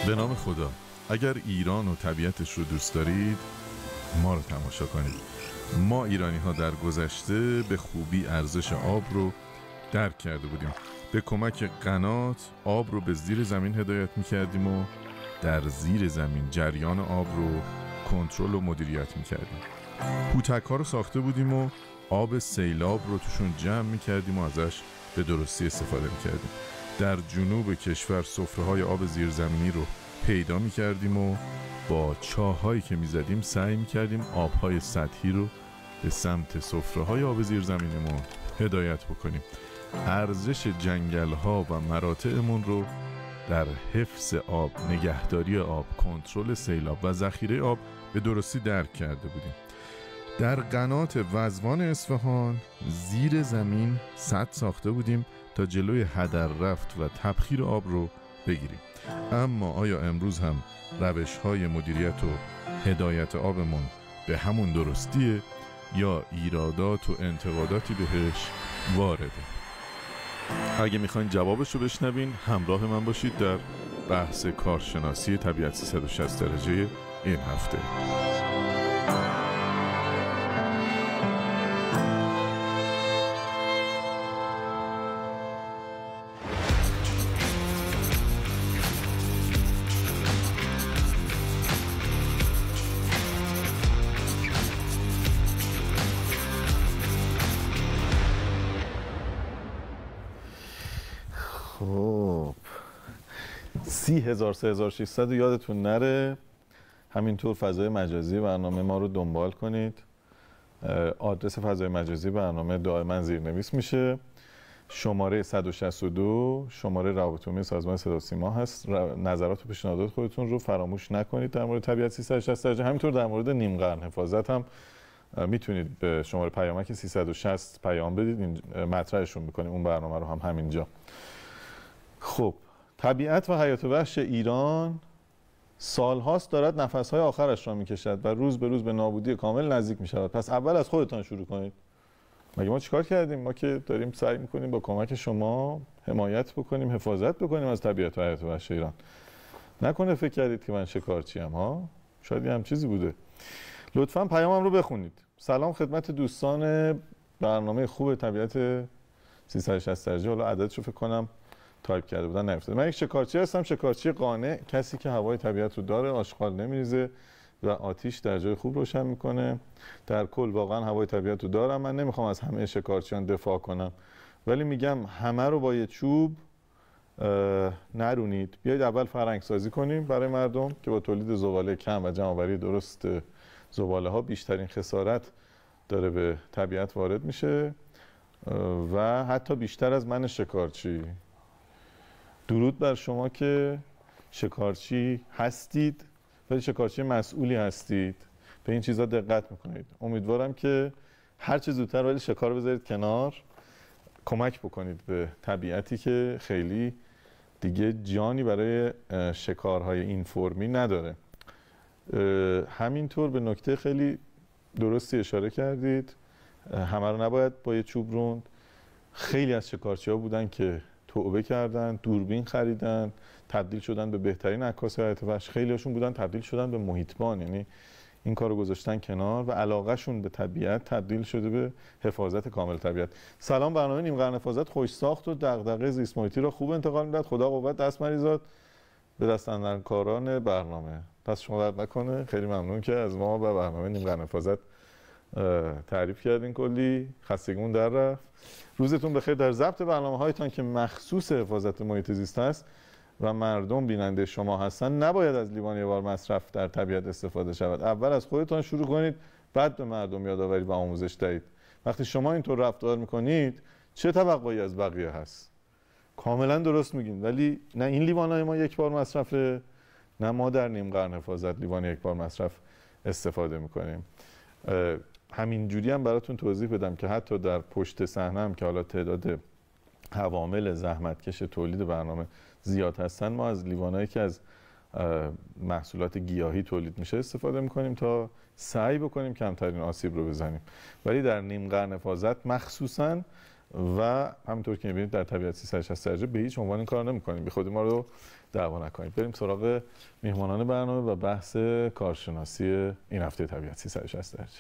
به نام خدا، اگر ایران و طبیعتش رو دوست دارید ما رو تماشا کنید. ما ایرانی ها در گذشته به خوبی ارزش آب رو درک کرده بودیم. به کمک قنات آب رو به زیر زمین هدایت میکردیم و در زیر زمین جریان آب رو کنترل و مدیریت میکردیم. پوتک ها رو ساخته بودیم و آب سیلاب رو توشون جمع میکردیم و ازش به درستی استفاده میکردیم. در جنوب کشور سفره های آب زیرزمینی رو پیدا میکردیم و با چاهایی که میزدیم سعی میکردیم آبهای سطحی رو به سمت سفره های آب زیرزمینیمون هدایت بکنیم. ارزش جنگل ها و مراتعمون رو در حفظ آب، نگهداری آب، کنترل سیلاب و ذخیره آب به درستی درک کرده بودیم. در قنات وزوان اصفهان زیر زمین سد ساخته بودیم تا جلوی هدر رفت و تبخیر آب رو بگیریم. اما آیا امروز هم روش‌های مدیریت و هدایت آبمون به همون درستیه یا ایرادات و انتقاداتی بهش وارده؟ اگه میخواین جوابشو بشنوین همراه من باشید در بحث کارشناسی طبیعت 360 درجه این هفته. خب 30,000 3600 یادتون نره. همینطور فضای مجازی برنامه ما رو دنبال کنید. آدرس فضای مجازی برنامه دائما زیرنویس میشه. شماره 162 شماره روابط عمومی سازمان صدا و سیما هست. نظرات و پیشنهادات خودتون رو فراموش نکنید در مورد طبیعت 360 درجه. همینطور در مورد نیم قرن حفاظت هم میتونید به شماره پیامک 360 پیام بدید. این مطرحشون میکنیم اون برنامه رو هم همینجا. خب طبیعت و حیات وحش ایران سالهاست دارد نفسهای آخرش را میکشد و روز به روز به نابودی کامل نزدیک میشود. پس اول از خودتان شروع کنید. مگه ما چیکار کردیم؟ ما که داریم سعی میکنیم با کمک شما حمایت بکنیم، حفاظت بکنیم از طبیعت و حیات وحش ایران. نکنه فکر کردید که من شکارچیم ها؟ شاید هم چیزی بوده. لطفاً پیامم رو بخونید. سلام خدمت دوستان برنامه خوب طبیعت 360 درجه. حالا عددش رو فکر کنم تایپ کرده بودن نیفتاده. من یک شکارچی هستم، شکارچی قانع، کسی که هوای طبیعت رو داره، آشغال نمیریزه و آتیش در جای خوب روشن میکنه. در کل واقعا هوای طبیعت رو دارم. من نمیخوام از همه شکارچیان دفاع کنم، ولی میگم همه رو با یه چوب نرونید. بیایید اول فرهنگ سازی کنیم برای مردم که با تولید زباله کم و جمع‌آوری درست زباله ها بیشترین خسارت داره به طبیعت وارد میشه و حتی بیشتر از من شکارچی. درود بر شما که شکارچی هستید ولی شکارچی مسئولی هستید، به این چیزا دقت میکنید. امیدوارم که هر چه زودتر ولی شکار رو بذارید کنار، کمک بکنید به طبیعتی که خیلی دیگه جانی برای شکارهای این فرمی نداره. همینطور به نکته خیلی درستی اشاره کردید، همه رو نباید با یه چوب روند. خیلی از شکارچی ها بودن که توبه کردن، دوربین خریدن، تبدیل شدن به بهترین عکاس حیات وحش. خیلی هاشون بودن تبدیل شدن به محیطبان، یعنی این کارو گذاشتن کنار و علاقهشون به طبیعت تبدیل شده به حفاظت کامل طبیعت. سلام، برنامه نیم قرن حفاظت خوش ساخت و دغدغه زیست محیطی را خوب انتقال میداد. خدا قوت دست مریزاد به دست اندرکاران برنامه. پس شما درد نکنه. خیلی ممنون که از ما و برنامه نیم قرن حفاظت تعریف کردین. کلی خستگیمون در رفت. روزتون بخیر. در ضبط برنامه‌هایتان که مخصوص حفاظت محیط زیست است و مردم بیننده شما هستن، نباید از لیوان یه بار مصرف در طبیعت استفاده شود. اول از خودتان شروع کنید، بعد به مردم یادآوری و آموزش دهید. وقتی شما اینطور رفتار میکنید چه توقعی از بقیه هست؟ کاملا درست میگین، ولی نه این لیوان‌های ما یک بار مصرفه، نه ما در نیم قرن حفاظت لیوان یک بار مصرف استفاده میکنیم. همینجوری هم براتون توضیح بدم که حتی در پشت صحنه هم که حالا تعداد عوامل زحمتکش تولید برنامه زیاد هستن، ما از لیوانایی که از محصولات گیاهی تولید میشه استفاده میکنیم تا سعی بکنیم کمترین آسیب رو بزنیم. ولی در نیم قرن حفاظت مخصوصا و همینطور که می‌بینید در طبیعت 360 درجه به هیچ عنوان این کار نمی‌کنیم، بی خودی ما رو دعوا نکنید. بریم سراغ میهمانان برنامه و بحث کارشناسی این هفته طبیعت 360 درجه.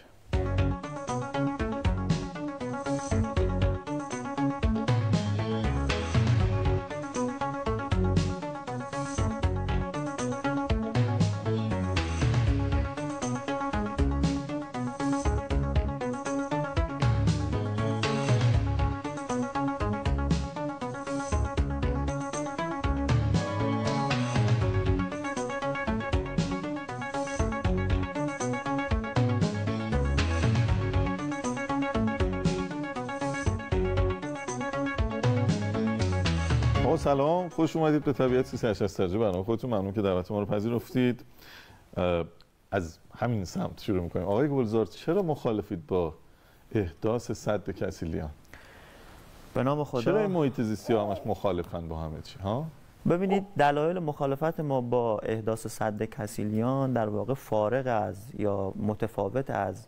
سلام، خوش اومدید به طبیعت 360 درجه برنامه خودتون. ممنون که دعوت ما رو پذیرفتید. از همین سمت شروع می‌کنیم. آقای گلزار، چرا مخالفید با احداث سد کسیلیان؟ به نام خدا. چرا این محیط زیستی همش مخالفن با همه چی ها؟ ببینید، دلایل مخالفت ما با احداث سد کسیلیان در واقع فارغ از یا متفاوت از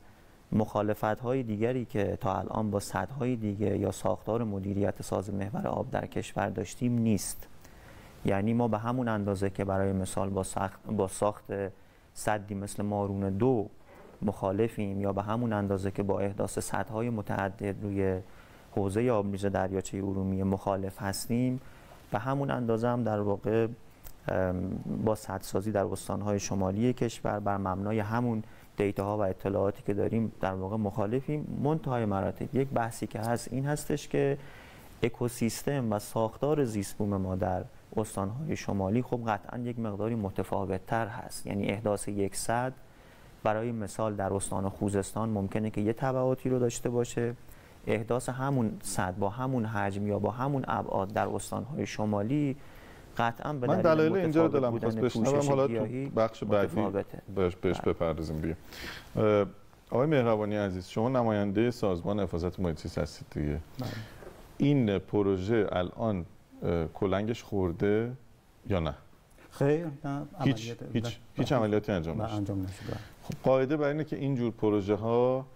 مخالفت‌های دیگری که تا الان با سدهای دیگه یا ساختار مدیریت ساز محور آب در کشور داشتیم نیست. یعنی ما به همون اندازه که برای مثال با ساخت سدی مثل مارون 2 مخالفیم، یا به همون اندازه که با احداث سدهای متعدد روی حوزه آبریز دریاچه ارومیه مخالف هستیم، به همون اندازه هم در واقع با سدسازی در استان‌های شمالی کشور بر مبنای همون دیتاها و اطلاعاتی که داریم در واقع مخالفیم. منتهای مراتب یک بحثی که هست این هستش که اکوسیستم و ساختار زیست بوم ما در استان‌های شمالی خب قطعاً یک مقداری متفاوت‌تر هست. یعنی احداث یک سد برای مثال در استان خوزستان ممکنه که یه تبعاتی رو داشته باشه، احداث همون سد با همون حجم یا با همون ابعاد در استان‌های شمالی قطعاً به من دلایل اینجا رو دلم می‌خواست بشنوم، حالا تو بخش بعدی بهش بپردازیم دیگه. آقای مهربانی عزیز، شما نماینده سازمان حفاظت محیط زیست هستید دیگه. این پروژه الان کلنگش خورده یا نه؟ خیر، نه. هیچ عملیاتی انجام نشده. خب قاعده بر اینه که این جور پروژه ها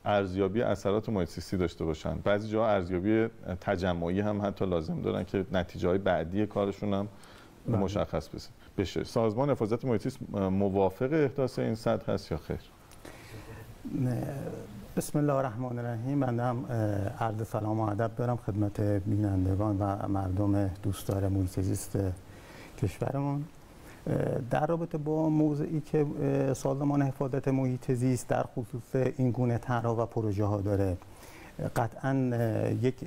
ارزیابی اثرات محیط زیستی داشته باشن. بعضی جاها ارزیابی تجمعی هم حتی لازم دارن که نتیجه های بعدی کارشون هم مشخص بشه. سازمان حفاظت محیط زیست موافق احداث این سد هست یا خیر؟ بسم الله الرحمن الرحیم. من هم عرض سلام و ادب دارم خدمت بینندگان و مردم دوستدار محیط زیست کشورمون. در رابطه با موضوعی که سازمان حفاظت محیط زیست در خصوص این گونه طرح‌ها و پروژه ها داره، قطعاً یک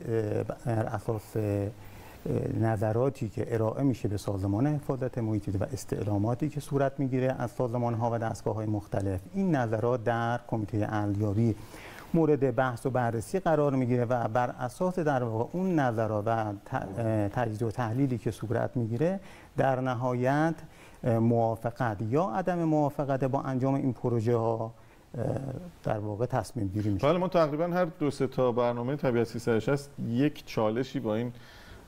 بر اساس نظراتی که ارائه میشه به سازمان حفاظت محیط زیست و استعلاماتی که صورت میگیره از سازمان ها و دستگاه های مختلف، این نظرات در کمیته ارزیابی مورد بحث و بررسی قرار میگیره و بر اساس در واقع اون نظرات و تجزیه و تحلیلی که صورت میگیره در نهایت موافقت یا عدم موافقت با انجام این پروژه ها در واقع تصمیم گیری میشه. حالا ما تقریبا هر 2-3 تا برنامه طبیعت 360 یک چالشی با این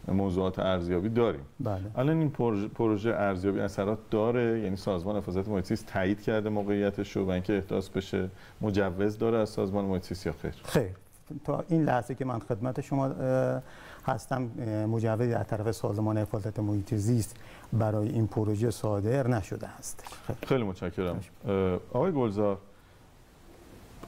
موضوعات ارزیابی داریم. بله. الان این پروژه ارزیابی اثرات داره، یعنی سازمان حفاظت محیط زیست تایید کرده موقعیتش رو و اینکه احداث بشه مجوز داره از سازمان محیط زیست یا خیر؟ خیر، تا این لحظه که من خدمت شما هستم مجوزی از طرف سازمان حفاظت محیط زیست برای این پروژه صادر نشده است. خیلی متشکرم. آقای گلزار،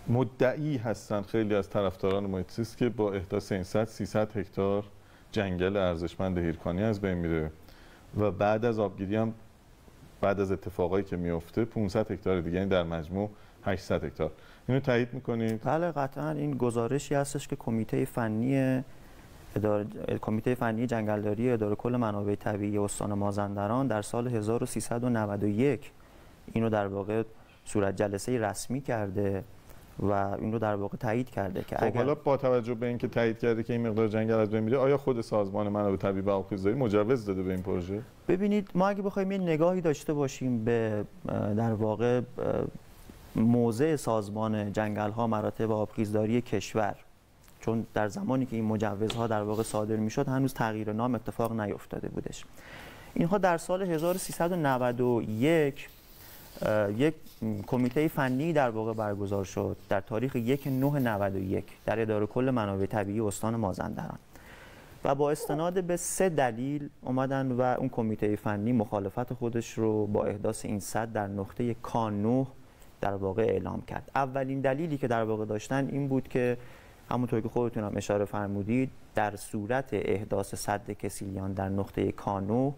مدعی هستند خیلی از طرفداران محیط زیست که با احداث این سد 300 هکتار جنگل ارزشمند هیرکانی از بین میره و بعد از آبگیری هم بعد از اتفاقایی که میفته 500 هکتار دیگه، یعنی در مجموع 800 هکتار. اینو تایید میکنید؟ بله، قطعا این گزارشی هستش که کمیته فنی جنگلداری اداره کل منابع طبیعی استان مازندران در سال 1391 اینو در واقع صورت جلسه رسمی کرده و این رو در واقع تایید کرده که خب حالا با توجه به اینکه تایید کرده که این مقدار جنگل از بین میره، آیا خود سازمان منابع طبیعی و آبخیزداری مجوز داده به این پروژه؟ ببینید، ما اگه بخوایم یه نگاهی داشته باشیم به در واقع موضع سازمان جنگل ها مراتب آبخیزداری کشور، چون در زمانی که این مجوزها در واقع صادر میشد هنوز تغییر نام اتفاق نیفتاده بودش. اینها در سال 1391 یک کمیته فنی در واقع برگزار شد در تاریخ 1/9/91 در اداره کل منابع طبیعی استان مازندران و با استناد به 3 دلیل اومدن و اون کمیته فنی مخالفت خودش رو با احداث این سد در نقطه K9 در واقع اعلام کرد. اولین دلیلی که در واقع داشتن این بود که همونطور که خودتون هم اشاره فرمودید در صورت احداث سد کسیلیان در نقطه K9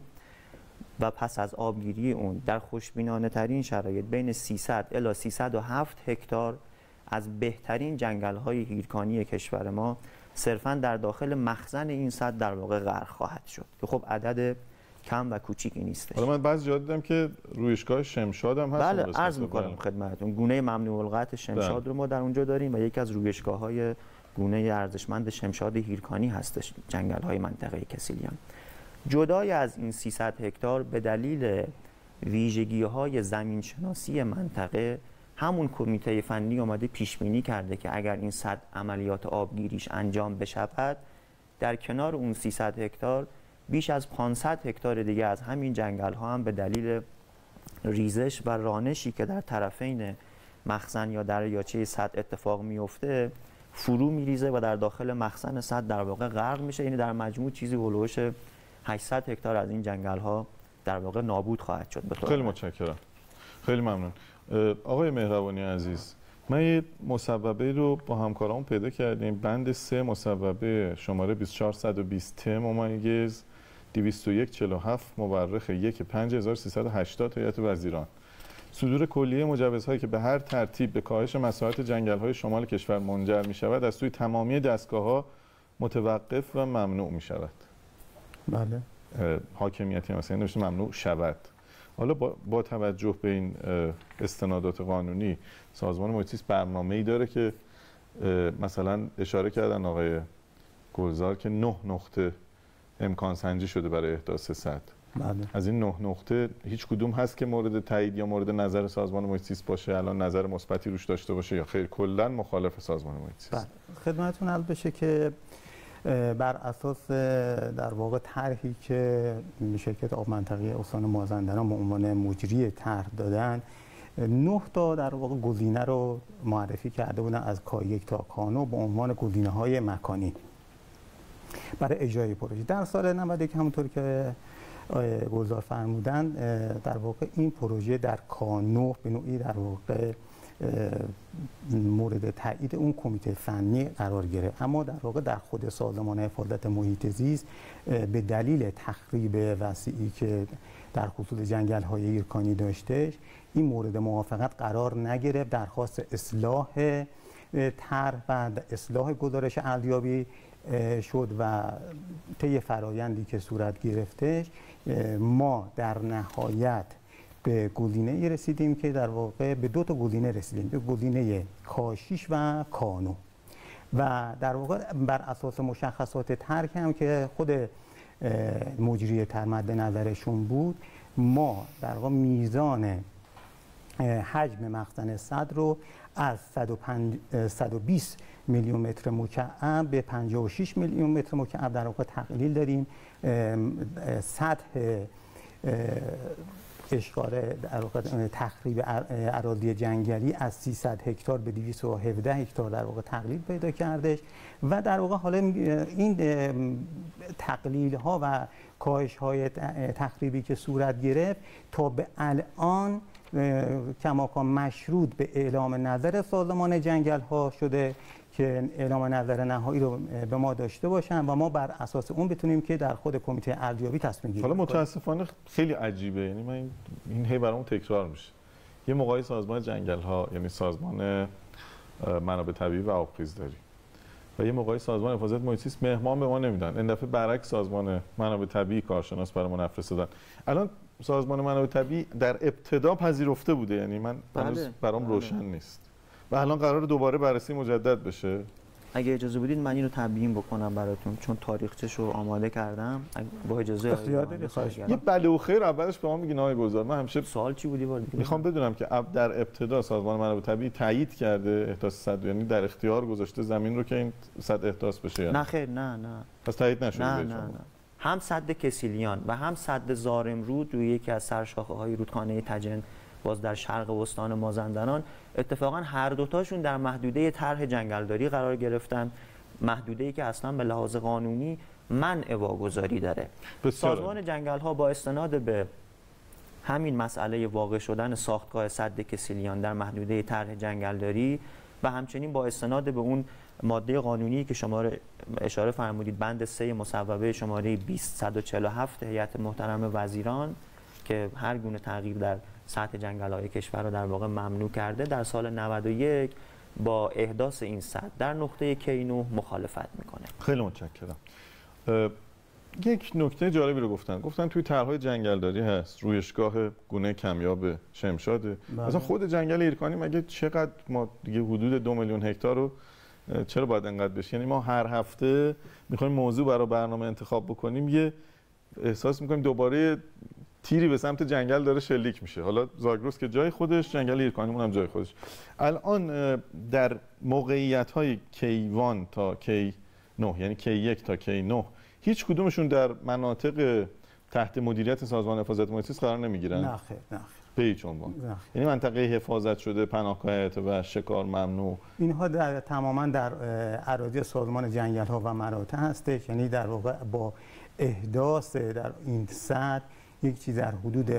و پس از آبگیری اون در خوشبینانه ترین شرایط بین 300 الی 307 هکتار از بهترین جنگل‌های هیرکانی کشور ما صرفاً در داخل مخزن این سد در واقع غرق خواهد شد که خب عدد کم و کوچیکی نیستش. حالا من بعضی جا دیدم که رویشگاه شمشاد هم هست. بله عرض می‌کنم خدمتتون گونه ممنوع القطع شمشاد رو ما در اونجا داریم و یکی از رویشگاه‌های گونه ارزشمند شمشاد هیرکانی هستش جنگل‌های منطقه کسیلیان. جدای از این 300 هکتار به دلیل ویژگی‌های زمینشناسی منطقه همون کمیته فنی اومده پیش بینی کرده که اگر این سد عملیات آبگیریش انجام بشود در کنار اون 300 هکتار بیش از 500 هکتار دیگه از همین جنگل‌ها هم به دلیل ریزش و رانشی که در طرفین مخزن یا دریاچه سد اتفاق میفته فرو میریزه و در داخل مخزن سد در واقع غرق میشه. یعنی در مجموع چیزی هولوش 800 هکتار از این جنگل‌ها در واقع نابود خواهد شد. خیلی متشکرم. خیلی ممنون. آقای مهربانی عزیز، من یه مسببه رو با همکارامون پیدا کردیم. بند 3 مسببه شماره 2420 ت ممیز 20147 مورخ 1/5380 هیئت وزیران صدور کلیه مجوزهایی که به هر ترتیب به کاهش مساحت جنگل‌های شمال کشور منجر می‌شود از سوی تمامی دستگاه‌ها متوقف و ممنوع می‌شود. بله. حاکمیتی مثلا نوشته ممنوع شود. حالا با توجه به این استنادات قانونی سازمان محیط زیست برنامه‌ای داره که مثلا اشاره کردن آقای گلزار که 9 نقطه امکان سنجی شده برای احداث سد. بله. از این 9 نقطه هیچ کدوم هست که مورد تایید یا مورد نظر سازمان محیط زیست باشه، الان نظر مثبتی روش داشته باشه یا خیر کلا مخالف سازمان محیط زیست؟ بله. خدمتتون عرض بشه که بر اساس در واقع طرحی که شرکت آب منطقه استان مازندران به عنوان مجری طرح دادن 9 تا در واقع گزینه رو معرفی کرده بودن از K1 تا K9 به عنوان گزینه‌های مکانی برای اجرای پروژه. در سال 91 همونطور که گلزار فرمودن در واقع این پروژه در K9 به نوعی در واقع مورد تایید اون کمیته فنی قرار گرفت، اما در واقع در خود سازمان حفاظت محیط زیست به دلیل تخریب وسیعی که در خصوص جنگل‌های هیرکانی داشتهش این مورد موافقت قرار نگرفت. درخواست اصلاح طرح و اصلاح گزارش ارزیابی شد و طی فرایندی که صورت گرفتش ما در نهایت به گزینه رسیدیم که در واقع به 2 تا گزینه رسیدیم، به گزینه K6 و K9 و در واقع بر اساس مشخصات طرح هم که خود مجری طرح مد نظرشون بود ما در واقع میزان حجم مخزن سد رو از 120 میلیون متر مکعب به 56 میلیون متر مکعب در واقع تقلیل داریم. سطح اشغال در واقع تخریب اراضی جنگلی از 300 هکتار به 217 هکتار در واقع تقلیل پیدا کردش و در واقع حالا این تقلیل ها و کاهش های تخریبی که صورت گرفت تا به الان کماکان مشروط به اعلام نظر سازمان جنگل ها شده که اعلام نظر نهایی رو به ما داشته باشن و ما بر اساس اون بتونیم که در خود کمیته ارزیابی تصمیم گیری حالا کنیم. متاسفانه خیلی عجیبه، یعنی من این هی برام تکرار میشه. یه موقعی سازمان جنگل ها یعنی سازمان منابع طبیعی و آبخیز داری و یه موقعی سازمان حفاظت محیط زیست مهمان به ما نمیدن. این دفعه برعکس سازمان منابع طبیعی کارشناس برای ما نفرستادن. الان سازمان منابع طبیعی در ابتدا پذیرفته بوده، یعنی من هنوز برام روشن نیست و الان قرار دوباره بررسی مجدد بشه. اگه اجازه بدید من اینو تبیین بکنم براتون چون تاریخچه‌شو آماده کردم. با اجازه یه بله و خیر اولش به ما میگین آقای گلزار. من همیشه سوال چی بودی وارد میخوام بدونم که در ابتدا سازمان منابع طبیعی تایید کرده احداث سد، یعنی در اختیار گذاشته زمین رو که این سد احداث بشه یا نه؟ خیر نه پس تایید نشده. نه. هم سد کسیلیان و هم سد زارمرود روی یکی از سرشاخه‌های رودخانه تجن باز در شرق استان مازندران، اتفاقا هر دوتاشون در محدوده طرح جنگلداری قرار گرفتن، محدوده‌ای که اصلا به لحاظ قانونی منع واگذاری داره. سازمان جنگل‌ها با استناد به همین مسئله واقع شدن ساختگاه سد کسیلیان در محدوده طرح جنگلداری و همچنین با استناد به اون ماده قانونی که شما اشاره فرمودید، بند 3 مصوبه شماره 20147 هیئت محترم وزیران که هر گونه تغییر در سطح جنگل‌های کشور رو در واقع ممنوع کرده، در سال 91 با احداث این سد در نقطه کی9 مخالفت میکنه. خیلی متشکرم. یک نکته جالبی رو گفتن توی طرح‌های جنگلداری هست رویشگاه گونه کمیاب شمشاده. مثلا خود جنگل ایرکانی مگه چقدر، ما دیگه حدود 2 میلیون هکتار رو چرا باید انقدر بشه؟ یعنی ما هر هفته میخوایم موضوع برای برنامه انتخاب بکنیم، یه احساس میکنیم دوباره تیری به سمت جنگل داره شلیک میشه. حالا زاگرس که جای خودش، جنگل ایرکانیمون هم جای خودش. الان در موقعیت‌های کی1 تا کی9 یعنی کی1 تا کی9 هیچ کدومشون در مناطق تحت مدیریت سازمان حفاظت محیط زیست قرار نمیگیرن؟ نه خیر، نه خیر. به هیچ عنوان. یعنی منطقه حفاظت شده، پناهگاه حیات و شکار ممنوع. اینها تماما در اراضی سازمان جنگل‌ها و مراتع هستش. یعنی در واقع با احداث در این سد یک چیز در حدود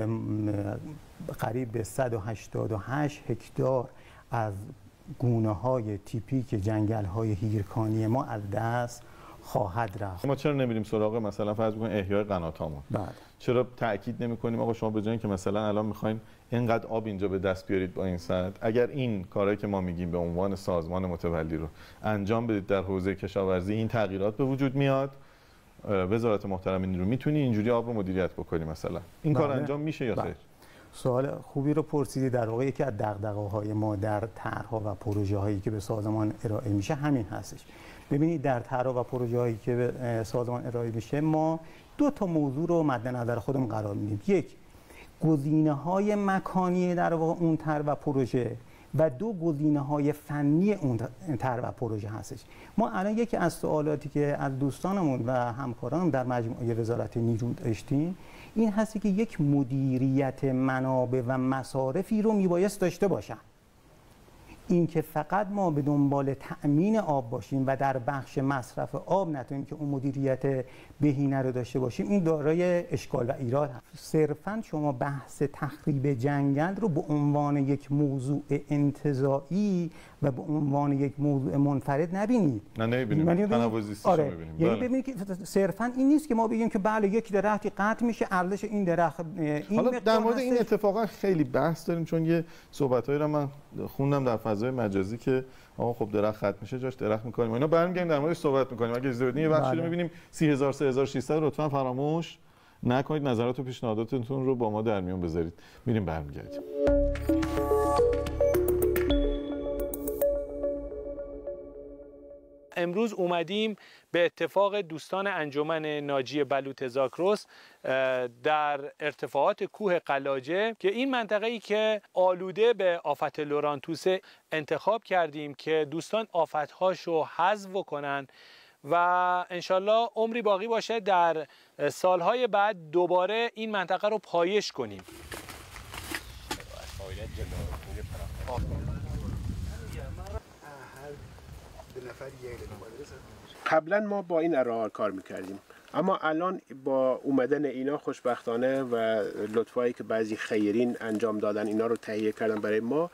قریب به 188 هکتار از گونه‌های تیپیک جنگل‌های هیرکانی ما از دست خواهد رفت. ما چرا نمیریم سراغ مثلا فرض بکنیم احیای قناتامون؟ چرا تاکید نمی‌کنیم آقا شما به جای اینکه مثلا الان می‌خواین اینقدر آب اینجا به دست بیارید با این سد، اگر این کارهایی که ما میگیم به عنوان سازمان متولی رو انجام بدید در حوزه کشاورزی، این تغییرات به وجود میاد، وزارت محترم رو میتونی اینجوری آب رو مدیریت بکنی مثلا. این کار انجام میشه یا خیر؟ سوال خوبی رو پرسیدی. در واقع یکی از دغدغه‌های ما در طرح‌ها و پروژه‌هایی که به سازمان ارائه میشه همین هستش. ببینید در طرح‌ها و پروژه‌هایی که به سازمان ارائه میشه ما دو تا موضوع رو مد نظر خودمون قرار میدیم. یک، گزینه‌های مکانی در واقع اون طرح و پروژه و دو، گزینه‌های فنی اون طرح و پروژه هستش. ما الان یکی از سوالاتی که از دوستانمون و همکارانم در مجموعه وزارت نیرو داشتیم این هستی که یک مدیریت منابع و مصارفی رو میبایست داشته باشن. این که فقط ما به دنبال تأمین آب باشیم و در بخش مصرف آب نتونیم که اون مدیریت بهینه رو داشته باشیم، این دارای اشکال و ایراد هست. صرفاً شما بحث تخریب جنگل رو به عنوان یک موضوع انتزاعی و به عنوان یک موضوع منفرد نبینید. نبینیم. تنوع زیستی رو ببینیم. یعنی ببینید که صرفاً این نیست که ما بگیم که بله یک درختی قطع میشه، ارزش این درخت این. حالا در مورد این اتفاقا خیلی بحث داریم، چون یه صحبتایی رو من خوندم در فضای مجازی که آقا خب درخت ختم میشه جاش درخت می‌کنیم. اینا برمیگردیم در موردش صحبت می‌کنیم. اگه اجازه بدین یه بخشی رو می‌بینیم 30000 3600 لطفاً فراموش نکنید، نظرات و پیشنهاداتتون رو با ما در میون بذارید. میریم برمیگردیم. امروز اومدیم به اتفاق دوستان انجمن ناجی بلوط زاگرس در ارتفاعات کوه قلاجه که این منطقه‌ای که آلوده به آفت لورانتوس انتخاب کردیم که دوستان آفت‌هاشو حذف کنن و انشالله عمری باقی باشه در سالهای بعد دوباره این منطقه رو پایش کنیم. قبلا ما با این اراها کار میکردیم، اما الان با اومدن اینا خوشبختانه و لطفایی که بعضی خیرین انجام دادن اینا رو تهیه کردن برای ما،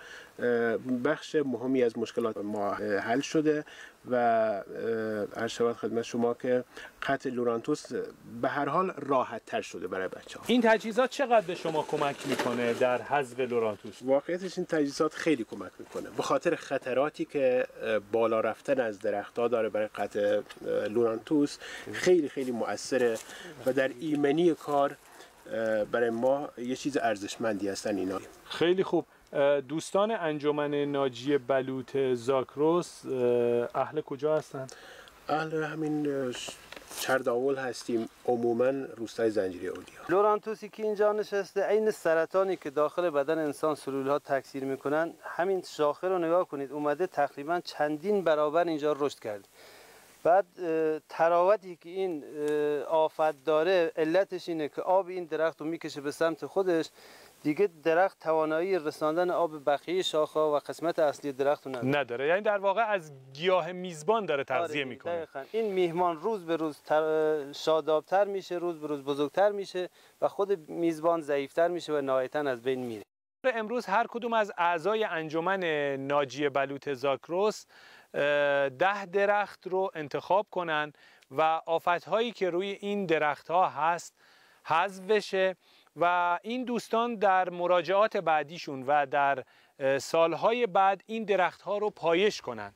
بخش مهمی از مشکلات ما حل شده و عرض شود خدمت شما که قطع لورانتوس به هر حال راحت تر شده برای بچه‌ها. این تجهیزات چقدر به شما کمک میکنه در حذف لورانتوس؟ واقعیتش این تجهیزات خیلی کمک میکنه به خاطر خطراتی که بالا رفتن از درخت‌ها داره برای قطع لورانتوس. خیلی خیلی مؤثره و در ایمنی کار برای ما یه چیز ارزشمندی هستن اینا. خیلی خوب. دوستان انجمن ناجی بلوط زاگرس اهل کجا هستن؟ اهل همین چرداول هستیم، عموما روستای زنجیره اولیا. لورانتوسی که اینجا نشسته عین سرطانی که داخل بدن انسان سلول‌ها تکثیر میکنن. همین شاخه رو نگاه کنید، اومده تقریبا چندین برابر اینجا رشد کرده. بعد تراوتی که این آفت داره علتش اینه که آب این درخت رو میکشه به سمت خودش، دیگه درخت توانایی رساندن آب بقیه شاخه و قسمت اصلی درخت رو نداره. یعنی در واقع از گیاه میزبان داره تغذیه میکنه. دقیقاً. این میهمان روز به روز شادابتر میشه، روز به روز بزرگتر میشه و خود میزبان ضعیفتر میشه و نهایتاً از بین میره. امروز هر کدوم از اعضای انجمن ناجی بلوط زاگرس 10 درخت رو انتخاب کنن و آفت‌هایی که روی این درخت‌ها هست حذف بشه و این دوستان در مراجعات بعدیشون و در سالهای بعد این درخت‌ها رو پایش کنن.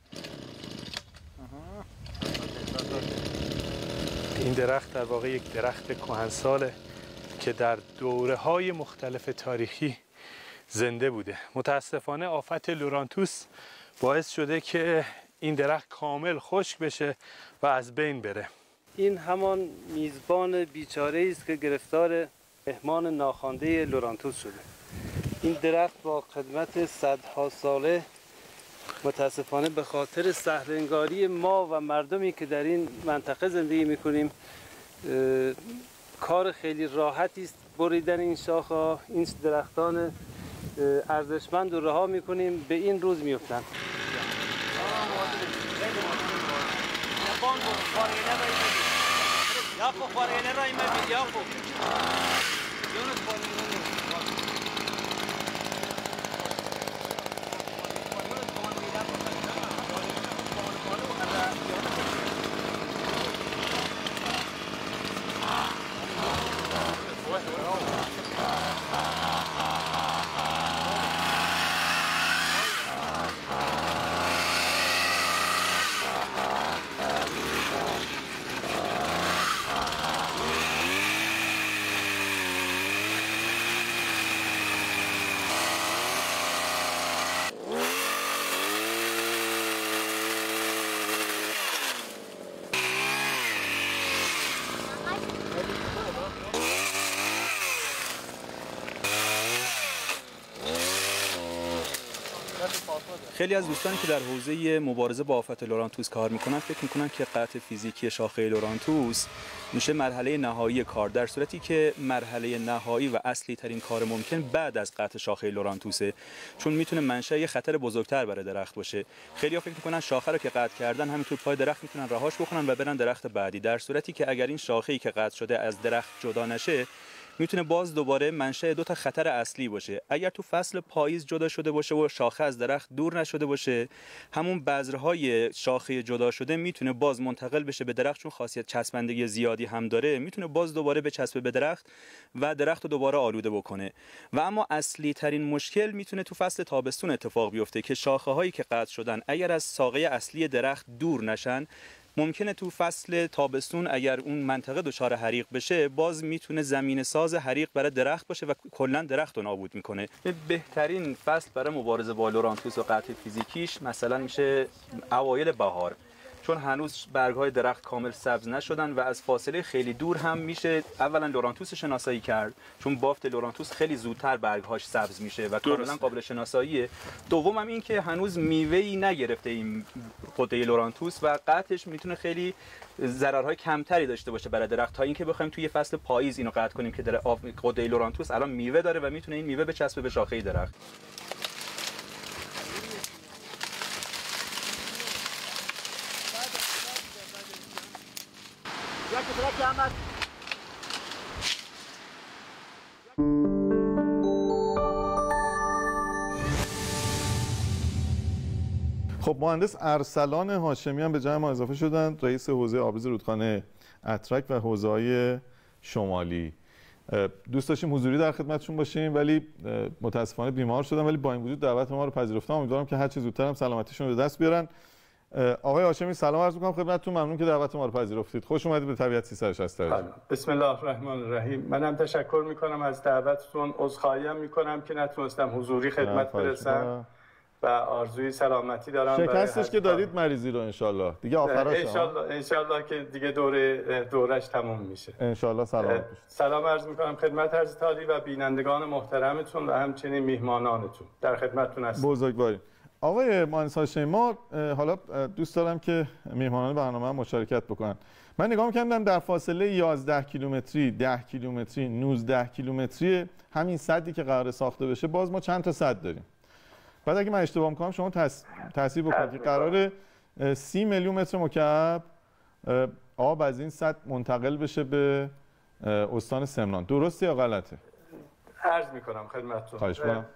این درخت در واقع یک درخت کهنساله که در دوره‌های مختلف تاریخی زنده بوده. متاسفانه آفت لورانتوس باعث شده که این درخت کامل خشک بشه و از بین بره. این همان میزبان بیچاره است که گرفتار مهمان ناخوانده لورانتوس شده. این درخت با خدمت صدها ساله متاسفانه به خاطر سهل‌انگاری ما و مردمی که در این منطقه زندگی میکنیم کار خیلی راحتی است بریدن این شاخه‌ها. این درختان ارزشمند رو رها میکنیم، به این روز میفتن. خیلی از دوستانی که در حوزه مبارزه با آفت لورانتوس کار میکنن فکر میکنن که قطع فیزیکی شاخه لورانتوس میشه مرحله نهایی کار، در صورتی که مرحله نهایی و اصلی ترین کار ممکن بعد از قطع شاخه لورانتوسه، چون میتونه منشأ یه خطر بزرگتر برای درخت باشه. خیلی‌ها فکر میکنن شاخه رو که قطع کردن همینطور پای درخت میتونن رهاش بکنن و برن درخت بعدی، در صورتی که اگر این شاخه‌ای که قطع شده از درخت جدا نشه میتونه باز دوباره منشأ دو تا خطر اصلی باشه. اگر تو فصل پاییز جدا شده باشه و شاخه از درخت دور نشده باشه، همون بذرهای شاخه جدا شده میتونه باز منتقل بشه به درخت، چون خاصیت چسبندگی زیادی هم داره، میتونه باز دوباره بچسبه به درخت و درخت رو دوباره آلوده بکنه. و اما اصلی ترین مشکل میتونه تو فصل تابستون اتفاق بیفته که شاخه هایی که قطع شدن اگر از ساقه اصلی درخت دور نشن، ممکنه تو فصل تابستون اگر اون منطقه دچار حریق بشه باز میتونه زمین ساز حریق برای درخت باشه و کلا درخت رو نابود میکنه. بهترین فصل برای مبارزه با لورانتوس و قطع فیزیکیش مثلا میشه اوایل بهار، چون هنوز برگ‌های درخت کامل سبز نشدن و از فاصله خیلی دور هم میشه اولا لورانتوس شناسایی کرد، چون بافت لورانتوس خیلی زودتر برگ‌هاش سبز میشه و کاملا قابل شناساییه. دوم هم این که هنوز میوه‌ای نگرفته این قده لورانتوس و قطعش میتونه خیلی ضررهای کمتری داشته باشه برای درخت، تا اینکه بخوایم توی فصل پاییز اینو قطع کنیم که در قده لورانتوس الان میوه داره و میتونه این میوه بچسبه به شاخه درخت. خب مهندس ارسلان هاشمی هم به جمع ما اضافه شدن، رئیس حوزه آبریز رودخانه اترک و حوزه‌های شمالی. دوست داشتیم حضوری در خدمتشون باشیم ولی متاسفانه بیمار شدن، ولی با این وجود دعوت ما رو پذیرفتن. امیدوارم که هر چه زودتر هم سلامتیشون رو به دست بیارن. آقای هاشمی سلام عرض می‌کنم خدمتتون، ممنون که دعوت ما رو پذیرفتید. خوش اومدید به طبیعت 360. بسم الله الرحمن الرحیم. منم تشکر می‌کنم از دعوتتون. عذرخواهی می‌کنم که نتونستم حضوری خدمت برسم و آرزوی سلامتی دارم. شکستش که دادید مریضی رو انشالله دیگه آخرش انشالله که دیگه دورش تموم میشه انشالله. سلام عرض میکنم خدمت عرض تالی و بینندگان محترمتون و همچنین میهمانانتون. در خدمتتون هستم. بزرگوارید. آقای مهندس هاشمی، ما حالا دوست دارم که میهمانان برنامه هم مشارکت بکنن. من نگاه می‌کردم در فاصله 11 کیلومتری، 10 کیلومتری، 19 کیلومتری همین سدی که قرار ساخته بشه، باز ما چند تا سد داریم. بعد اگه من اشتباه می‌کنم شما تصحیح بکنید که قراره 30 میلیون متر مکعب آب از این سد منتقل بشه به استان سمنان. درسته یا غلطه؟ عرض میکنم خدمتتون. خواهش می‌کنم.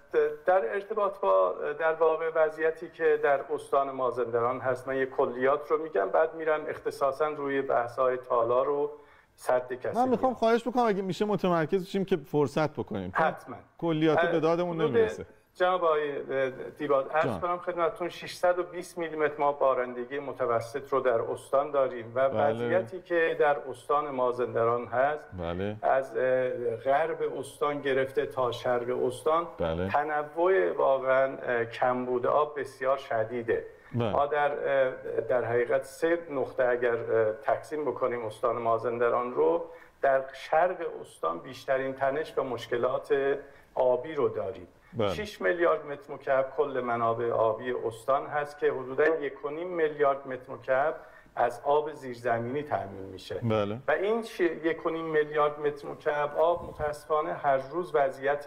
در ارتباط با در واقع وضعیتی که در استان مازندران هست، من یک کلیات رو میگم، بعد میرم اختصاصا روی بحث‌های تالار و سد کثیف. من میخوام خواهش بکنم اگه میشه متمرکز بشیم که فرصت بکنیم. حتما. کلیات به دادمون نمیرسه. جناب آقای دیباد، عرض کنم خدمتتون 620 میلیمتر ما بارندگی متوسط رو در استان داریم و وضعیتی که در استان مازندران هست، از غرب استان گرفته تا شرق استان، تنوع واقعا کمبود آب بسیار شدیده. ما در حقیقت 3 نقطه اگر تقسیم بکنیم استان مازندران رو، در شرق استان بیشترین تنش و مشکلات آبی رو داریم. 6 میلیارد متر مکعب کل منابع آبی استان هست که حدوداً 1.5 میلیارد متر مکعب از آب زیرزمینی تامین میشه. و این 1.5 میلیارد متر مکعب آب متاسفانه هر روز وضعیت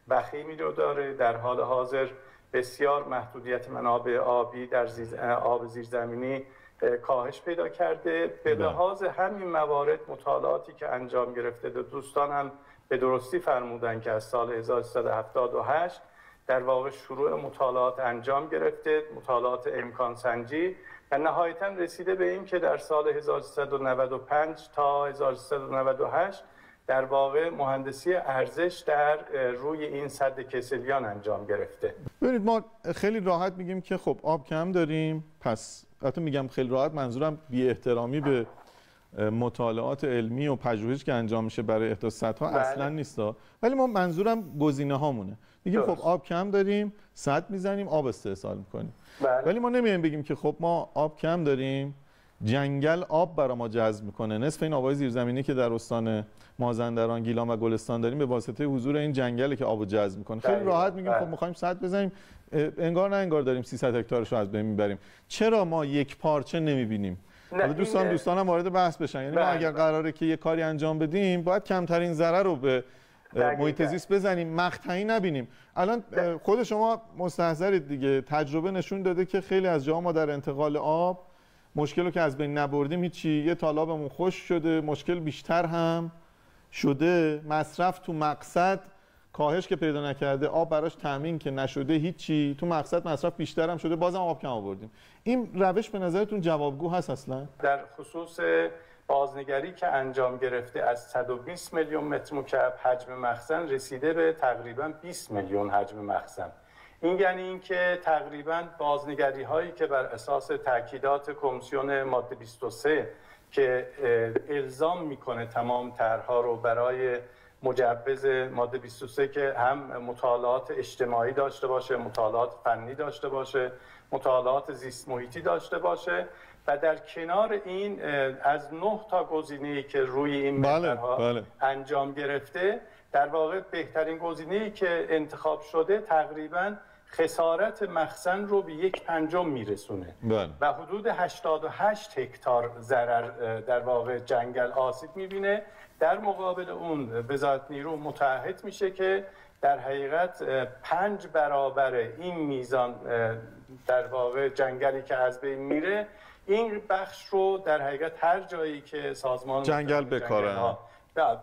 وخیمی رو داره. در حال حاضر بسیار محدودیت منابع آبی در آب زیرزمینی کاهش پیدا کرده. به لحاظ همین موارد مطالعاتی که انجام گرفته، دوستان هم به درستی فرمودن که از سال 1378 در واقع شروع مطالعات انجام گرفته، مطالعات امکان سنجی، و نهایتاً رسیده به این که در سال 1395 تا 1398 در واقع مهندسی ارزش در روی این سد کسلیان انجام گرفته. ببینید ما خیلی راحت میگیم که خب آب کم داریم، پس البته میگم خیلی راحت، منظورم بی احترامی به مطالعات علمی و پژوهش که انجام میشه برای احداث سدها اصلا نیستا، ولی ما منظورم گزینه هامونه. میگیم خب آب کم داریم، سد میزنیم، آب استحصال میکنیم. ولی ما نمیایم بگیم که خب ما آب کم داریم، جنگل آب برای ما جذب میکنه. نصف این آبای زیرزمینی که در استان مازندران، گیلان و گلستان داریم به واسطه حضور این جنگله که آبو جذب میکنه. خیلی راحت میگیم خب میخوایم سد بزنیم، انگار نه انگار داریم 300 هکتارش رو از بین میبریم. چرا ما یک پارچه نمیبینیم؟ حالا دوستانم وارد بحث بشن. یعنی ما اگر قراره که یه کاری انجام بدیم، باید کمترین ضرر رو به محیط زیست بزنیم، مقطعی نبینیم. الان خود شما مستحضرید دیگه، تجربه نشون داده که خیلی از جاها ما در انتقال آب مشکل رو که از بین نبردیم هیچی، یه تالابمون خشک شده، مشکل بیشتر هم شده، مصرف تو مقصد کاهش که پیدا نکرده، آب براش تامین که نشده هیچی، تو مقصد مصرف بیشتر هم شده، بازم آب کم آوردیم. این روش به نظرتون جوابگو هست اصلا؟ در خصوص بازنگری که انجام گرفته، از 120 میلیون متر مکعب حجم مخزن رسیده به تقریبا 20 میلیون حجم مخزن. این یعنی اینکه تقریبا بازنگری هایی که بر اساس تاکیدات کمیسیون ماده 23 که الزام میکنه تمام طرح‌ها رو برای مجوز ماده 23 که هم مطالعات اجتماعی داشته باشه، مطالعات فنی داشته باشه، مطالعات زیست محیطی داشته باشه، و در کنار این از 9 تا گزینه‌ای که روی این محورها انجام گرفته، در واقع بهترین گزینه‌ای که انتخاب شده تقریباً خسارت مخزن رو به 1/5 میرسونه و حدود 88 هکتار ضرر در واقع جنگل آسیب میبینه. در مقابل اون وزارت نیرو متعهد میشه که در حقیقت 5 برابر این میزان در واقع جنگلی که از بین میره، این بخش رو در حقیقت هر جایی که سازمان جنگل بکاره.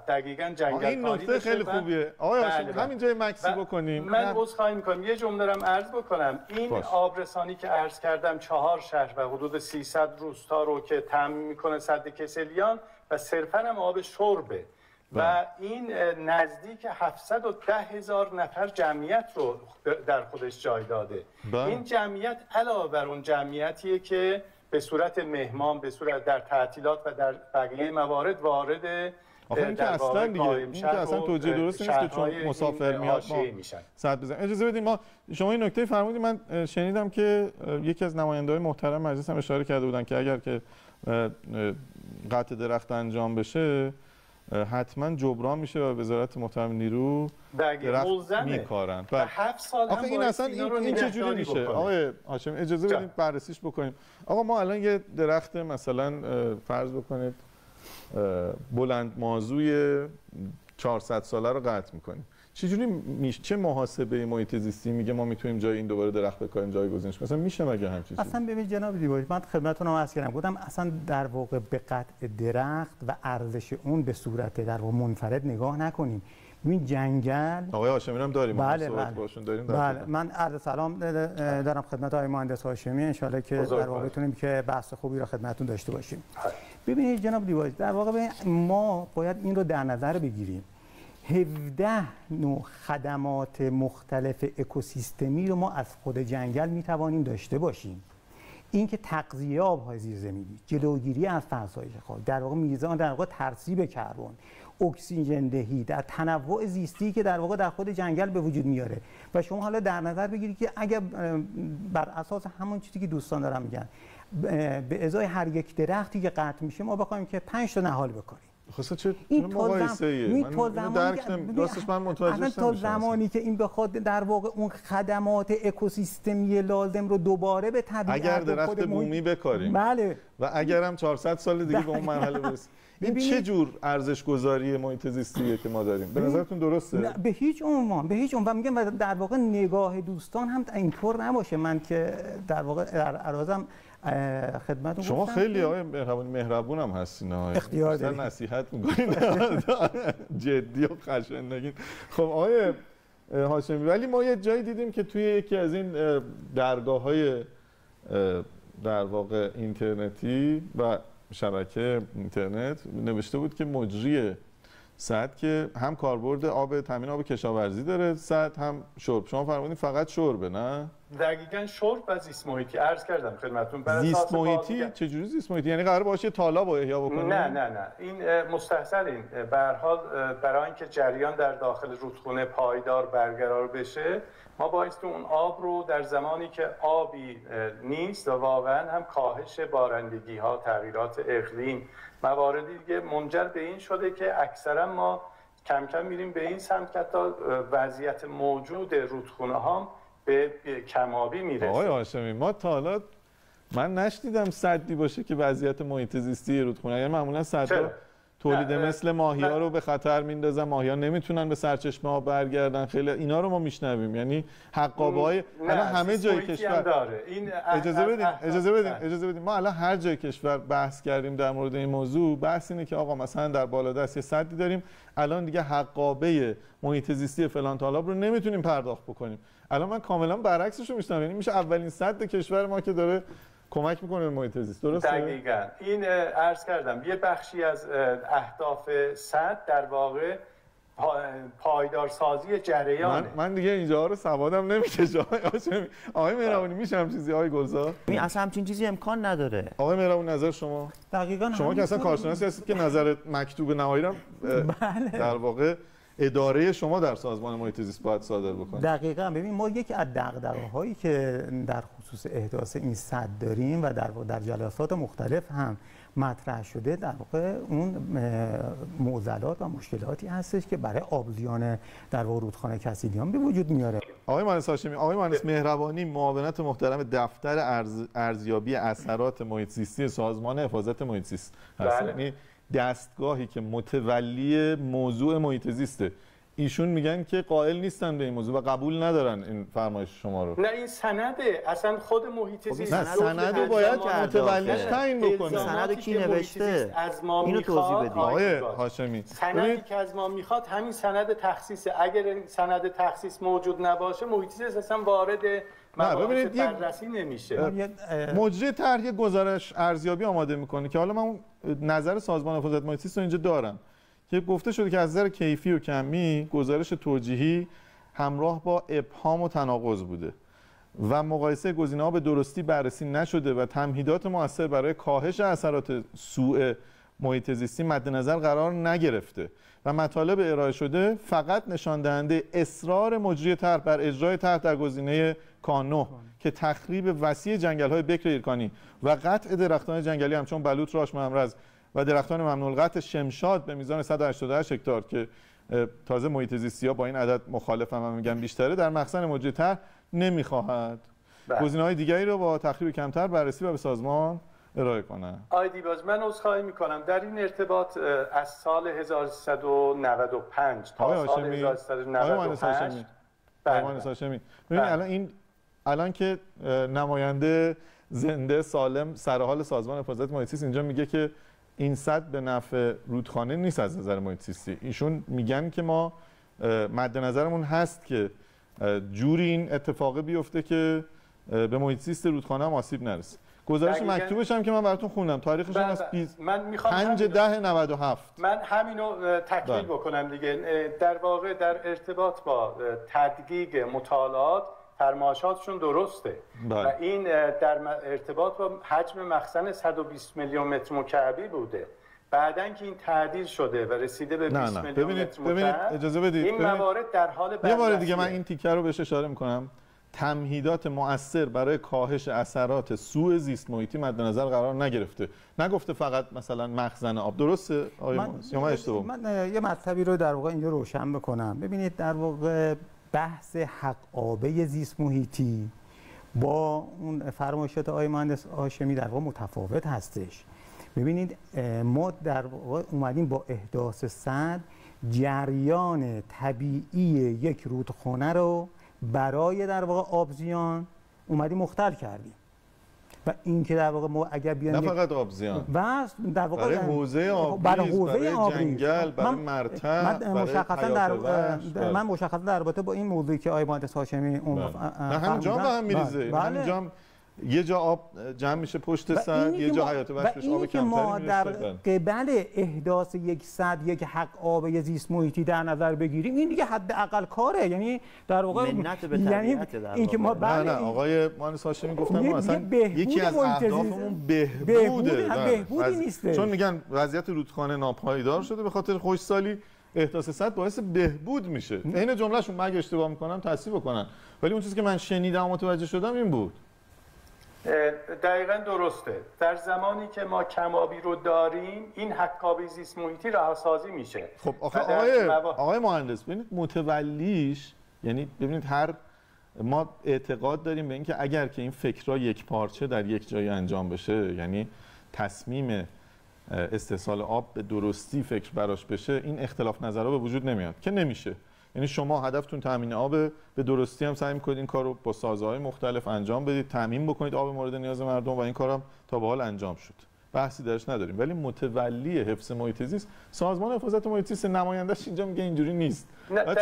دقیقاً جنگل این نکته خیلی خوبیه. آقای هاشمی همینجا مکسی بکنیم. من عذرخواهی میکنم یه جمله رو عرض بکنم. این آبرسانی که عرض کردم 4 شهر و حدود 300 روستا رو که تامین میکنه سد کسلیان و صرفاً هم آب شربه و این نزدیک 710,000 نفر جمعیت رو در خودش جای داده. این جمعیت علاوه بر اون جمعیتیه که به صورت مهمان، به صورت در تعطیلات و در بقیه موارد وارد این که اصلا دیگه این که اصلا توجیه درست نیست که چون مسافر میاد ما سد بزنیم. اجازه بدید ما شما این نکته فرمودید، من شنیدم که یکی از نماینده‌های محترم مجلس هم اشاره کرده بودن که اگر که قطع درخت انجام بشه حتما جبران میشه و وزارت محترم نیرو درخت میکارن. 7 سال آخه این اصلا این چجوری میشه آقای هاشمی؟ اجازه بدید بررسیش بکنیم. آقا ما الان یه درخت مثلا فرض بکنید بلند مازوی 400 ساله رو قطع میکنیم، چجوری میشه؟ چه محاسبه محیط زیستی میگه ما میتونیم جای این دوباره درخت بکاریم جایگزینش کنیم؟ مثلا میشه مگه همین چیزی؟ اصلا ببین جناب دیواری، من خدمتتون هم عرض کردم، گفتم اصلا در واقع به قطع درخت و ارزش اون به صورت در واقع منفرد نگاه نکنیم. ببین جنگل آقای هاشمی هم داریم، بله صحبت باشون داریم. بله من عرض سلام دارم خدمت آقای مهندس هاشمی، ان شاءالله که در واقع بتونیم که بحث خوبی را خدمتتون داشته باشیم. ببینید جناب دیواری، در واقع ما باید این رو در نظر بگیریم. 17 نوع خدمات مختلف اکوسیستمی رو ما از خود جنگل میتوانیم داشته باشیم. اینکه تغذیه آب‌های زیرزمینی، جلوگیری از فرسایش خاک، در واقع میزان در واقع ترسیب کربن، اکسیژن دهی، در تنوع زیستی که در واقع در خود جنگل به وجود میاره. و شما حالا در نظر بگیرید که اگر بر اساس همون چیزی که دوستان دارن میگن به ازای هر یک درختی که قطع میشه ما بخوایم که 5 تا نهال بکاریم، خلاص چه مقایسه‌ایه؟ من تا زمانی که این بخواد در واقع اون خدمات اکوسیستمی لازم رو دوباره به طبیعت اگر درخت بومی بکاریم، بله، و اگر هم 400 سال دیگه به اون مرحله برسیم، این چه جور ارزش گذاری محیط زیستیه که ما داریم؟ به نظرتون درسته؟ به هیچ عنوان و میگم در واقع نگاه دوستان هم اینطور نباشه. من که در واقع در عرضم خدمتتون شما خیلی آقای مهربون هم هستین، اختیار دارید، نصیحت می‌کنید جدی و خشن نگین. خب آقای هاشمی، ولی ما یه جایی دیدیم که توی یکی از این درگاه‌های در واقع اینترنتی و شبکه اینترنت نوشته بود که مجری سد که هم کاربرد آب تامین آب کشاورزی داره، سد هم شرب. شما فرمودین فقط شربه، نه؟ دقیقاً شرب و زیست محیطی عرض کردم خدمتتون. زیست محیطی چجوری زیست محیطی؟ یعنی قرار باشه تالاب رو احیا بکنه؟ نه این مستحصلین. به هر حال برای اینکه جریان در داخل رودخونه پایدار برقرار بشه ما بایستی اون آب رو در زمانی که آبی نیست و واقعا هم کاهش بارندگی ها، تغییرات اقلیم، مواردی دیگه منجر به این شده که اکثرا ما کم کم میریم به این سمت که تا وضعیت موجود رودخونه ها به کمابی میرسه. آقای هاشمی، ما تا حالا من نشنیدم سدی باشه که وضعیت محیط زیستی رودخونه، یعنی معمولا سدها تولید مثل ماهی‌ها رو به خطر میندازن، ماهی‌ها نمیتونن به سرچشمه ها برگردن، خیلی اینا رو ما میشنویم. یعنی حقابه‌های الان همه جای کشور اجازه بدین ما الان هر جای کشور بحث کردیم در مورد این موضوع، بحث اینه که آقا مثلا در بالادست یه سدی داریم، الان دیگه حقابه محیط زیستی فلان تالاب رو نمیتونیم پرداخت بکنیم. الان من کاملا برعکسش رو میشنوم، یعنی میشه اولین سد کشور ما که داره کمک میکنه به محیط زیست. درسته؟ دقیقاً. این عرض کردم یه بخشی از اهداف سد در واقع پایدارسازی جریانه. من دیگه اینجا رو سوادم نمیکشه. آقای مهربانی میشه هم چیزی آقای گلزار؟ این اصلا همچین چیزی امکان نداره. آقای مهربانی نظر شما؟ دقیقاً شما که اصلا کارشناسی هستید که نظر مکتوب نهایی رو در واقع اداره شما در سازمان محیط زیست باید صادر بکنه. دقیقاً. ببین ما یکی از دغدغه‌هایی که در خصوص احداث این سد داریم و در جلسات مختلف هم مطرح شده، در واقع اون معضلات و مشکلاتی هستش که برای آبزیان در واقع رودخانه کسیلیان به وجود میاره. آقای مهندس هاشمی، آقای مهندس مهربانی، معاونت محترم دفتر ارزیابی اثرات محیط زیستی سازمان حفاظت محیط زیست هستن، دستگاهی که متولی موضوع محیط زیسته. ایشون میگن که قائل نیستن به این موضوع و قبول ندارن این فرمایش شما رو. نه این سنده، اصلا خود محیط زیست. نه سند رو باید متولیش تعیین بکنه. سند کی نوشته؟ اینو توضیح بدید. آقای هاشمی، سندی که از ما میخواد همین سند تخصیص. اگر این سند تخصیص موجود نباشه محیط زیست اصلا وارد مباحث بررسی نمیشه. مجری طرح گزارش ارزیابی آماده میکنه که حالا من نظر سازمان حفاظت محیط زیست رو اینجا دارم که گفته شده که از نظر کیفی و کمی گزارش توجیهی همراه با ابهام و تناقض بوده و مقایسه گزینه‌ها به درستی بررسی نشده و تمهیدات مؤثر برای کاهش اثرات سوء محیط زیستی مد نظر قرار نگرفته و مطالب ارائه شده فقط نشان دهنده اصرار مجری طرح بر اجرای طرح در گزینه کانو که تخریب وسیع جنگل‌های بکر ایرکانی و قطع درختان جنگلی همچون بلوط، راش، محمرز و درختان ممنوع القطع شمشاد به میزان 188 هکتار که تازه محیط زیستی‌ها با این عدد مخالفن و میگن بیشتره، در مخزن موجود طرح نمیخواهد گزینه‌های دیگری رو با تخریب کمتر بررسی و به سازمان ارائه کنند. آقای دیباج، من عذرخواهی میکنم در این ارتباط از سال 1395 تا سال 1398 مهندس هاشمی ببین الان که نماینده زنده سالم سر حال سازمان حفاظت محیط زیست اینجا میگه که این سد به نفع رودخانه نیست از نظر محیط زیستی. ایشون میگن که ما مد نظرمون هست که جوری این اتفاق بیفته که به محیط زیست رودخانه هم آسیب نرسه. گزارش مکتوبش هم که من براتون خوندم، تاریخش هم از 5/10/97. من همینو تکمیل بکنم دیگه. در واقع در ارتباط با تدقیق مطالعات فرمایشاتشون درسته و این در ارتباط با حجم مخزن 120 میلیون متر مکعبی بوده. بعدن که این تعدیل شده و رسیده به 20 میلیون متر مکعب، اجازه بدید این موارد در حال بررسی. یه بار دیگه من این تیکه رو بهش اشاره میکنم. تمهیدات مؤثر برای کاهش اثرات سوء زیست محیطی مد نظر قرار نگرفته. نگفته فقط مثلا مخزن آب. درسته آقای یا من اشتباه؟ من یه مطلبی رو در واقع اینجا روشن بکنم. ببینید در واقع بحث حق آبه زیست محیطی با اون فرمایشات آقای مهندس هاشمی در واقع متفاوت هستش. ببینید ما در واقع اومدیم با احداث سد جریان طبیعی یک رودخانه رو برای در واقع آبزیان اومدیم مختل کردیم و این که در واقع ما اگر بیان نه فقط آبزیان و در واقع برای حوزه آبریز، برای جنگل، برای مرتع، من مشخصا در رابطه با این موضوعی که آقای مهندس هاشمی همین جام به هم میریزه. همین جام یه جا آب جمع میشه پشت سد، یه جا حیات وحشش آب کمتری ما در قبل احداث یک سد یک حق آب زیست محیطی در نظر بگیریم، این دیگه حداقل کاره. یعنی در واقع یعنی این که ما نه آقای مهندس هاشمی گفتن ما اصلا یکی از اهدافمون بهبودی نیست، چون میگن وضعیت رودخانه ناپایدار شده به خاطر خشکسالی، احداث سد باعث بهبود میشه. این جملهشون مگه اشتباه میکنم تصحیح بکنن، ولی اون چیزی که من شنیدم و متوجه شدم این بود. دقیقاً درسته. در زمانی که ما کم‌آبی رو داریم این حق‌آبی زیست محیطی رهاسازی میشه. خب آقای مهندس ببینید متولیش، یعنی ببینید ما اعتقاد داریم به اینکه اگر که این فکرها یک پارچه در یک جای انجام بشه، یعنی تصمیم استحصال آب به درستی فکر براش بشه، این اختلاف نظرها به وجود نمیاد که نمیشه. یعنی شما هدفتون تامین آب، به درستی هم سعی می‌کنید این کار رو با سازه‌های مختلف انجام بدید، تامین بکنید آب مورد نیاز مردم و این کارم تا به حال انجام شد. بحثی درش نداریم. ولی متولی حفظ محیط زیست سازمان حفاظت محیط زیست، نماینده‌اش اینجا میگه اینجوری نیست.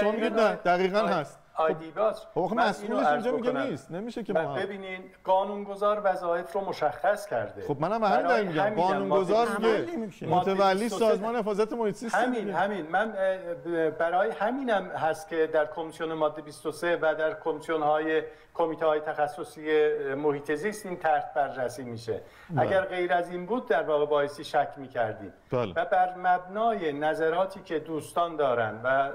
شما میگید نه دقیقاً هست. آیدیباس خب مسئولش اینجا میگه نیست، نمیشه که ما ببینین قانونگذار وظایف رو مشخص کرده. خب منم همین دارم میگم، قانونگذار میگه متولی سازمان حفاظت محیط زیست. همین من برای همینم هست که در کمیسیون ماده 23 و در کمیته‌های تخصصی محیط زیست این طرح بررسی میشه. اگر غیر از این بود در واقع باعثی شک می‌کردیم. و بر مبنای نظراتی که دوستان دارن و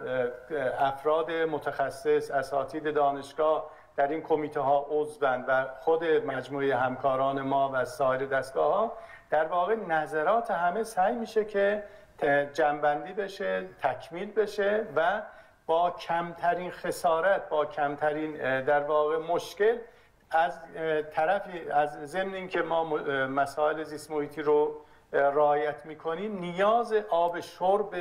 افراد متخصص، اساتید دانشگاه در این کمیته ها عضوند و خود مجموعه همکاران ما و سایر دستگاه ها، در واقع نظرات همه سعی میشه که جمع‌بندی بشه، تکمیل بشه و با کمترین خسارت، با کمترین در واقع مشکل از طرفی از ضمن اینکه ما مسائل زیست محیطی رو رعایت میکنیم، نیاز آب شرب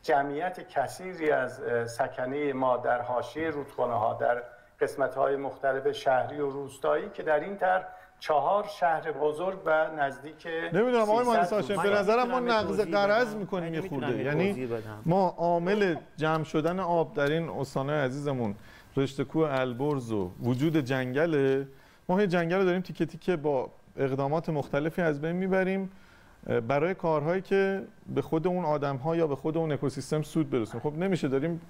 جمعیت کثیری از سکنه ما در حاشیه رودخانه ها در قسمت های مختلف شهری و روستایی که در این طرح 4 شهر بزرگ و نزدیک نمیدونم آقای مهندس هاشمی، به نظرم ما نقض قرض میکنیم یه خورده. یعنی ما عامل جمع شدن آب در این استانهای عزیزمون رشته کوه البرز و وجود جنگل، ما جنگل رو داریم تیکه تیکه با اقدامات مختلفی از بین میبریم برای کارهایی که به خود اون آدم‌ها یا به خود اون اکوسیستم سود برسونه. خب نمیشه داریم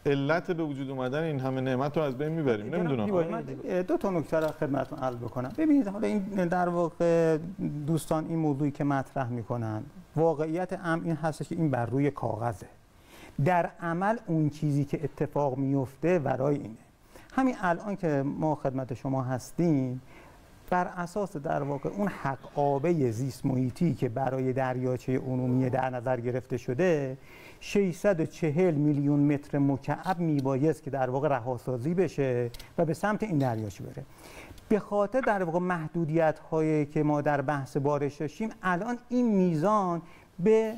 علت به وجود اومدن این همه نعمت رو از بین میبریم. نمیدونم. دو تا نکته رو خدمتتون عرض بکنم. ببینید حالا این در واقع دوستان این موضوعی که مطرح میکنن، واقعیت امر این هست که این بر روی کاغذه. در عمل اون چیزی که اتفاق میفته برای اینه. همین الان که ما خدمت شما هستیم، بر اساس در واقع اون حق آبه زیست محیطی که برای دریاچه عمومی در نظر گرفته شده 640 میلیون متر مکعب میبایست که در واقع رهاسازی بشه و به سمت این دریاچه بره. به خاطر در واقع محدودیت هایی که ما در بحث بارش داشتیم الان این میزان به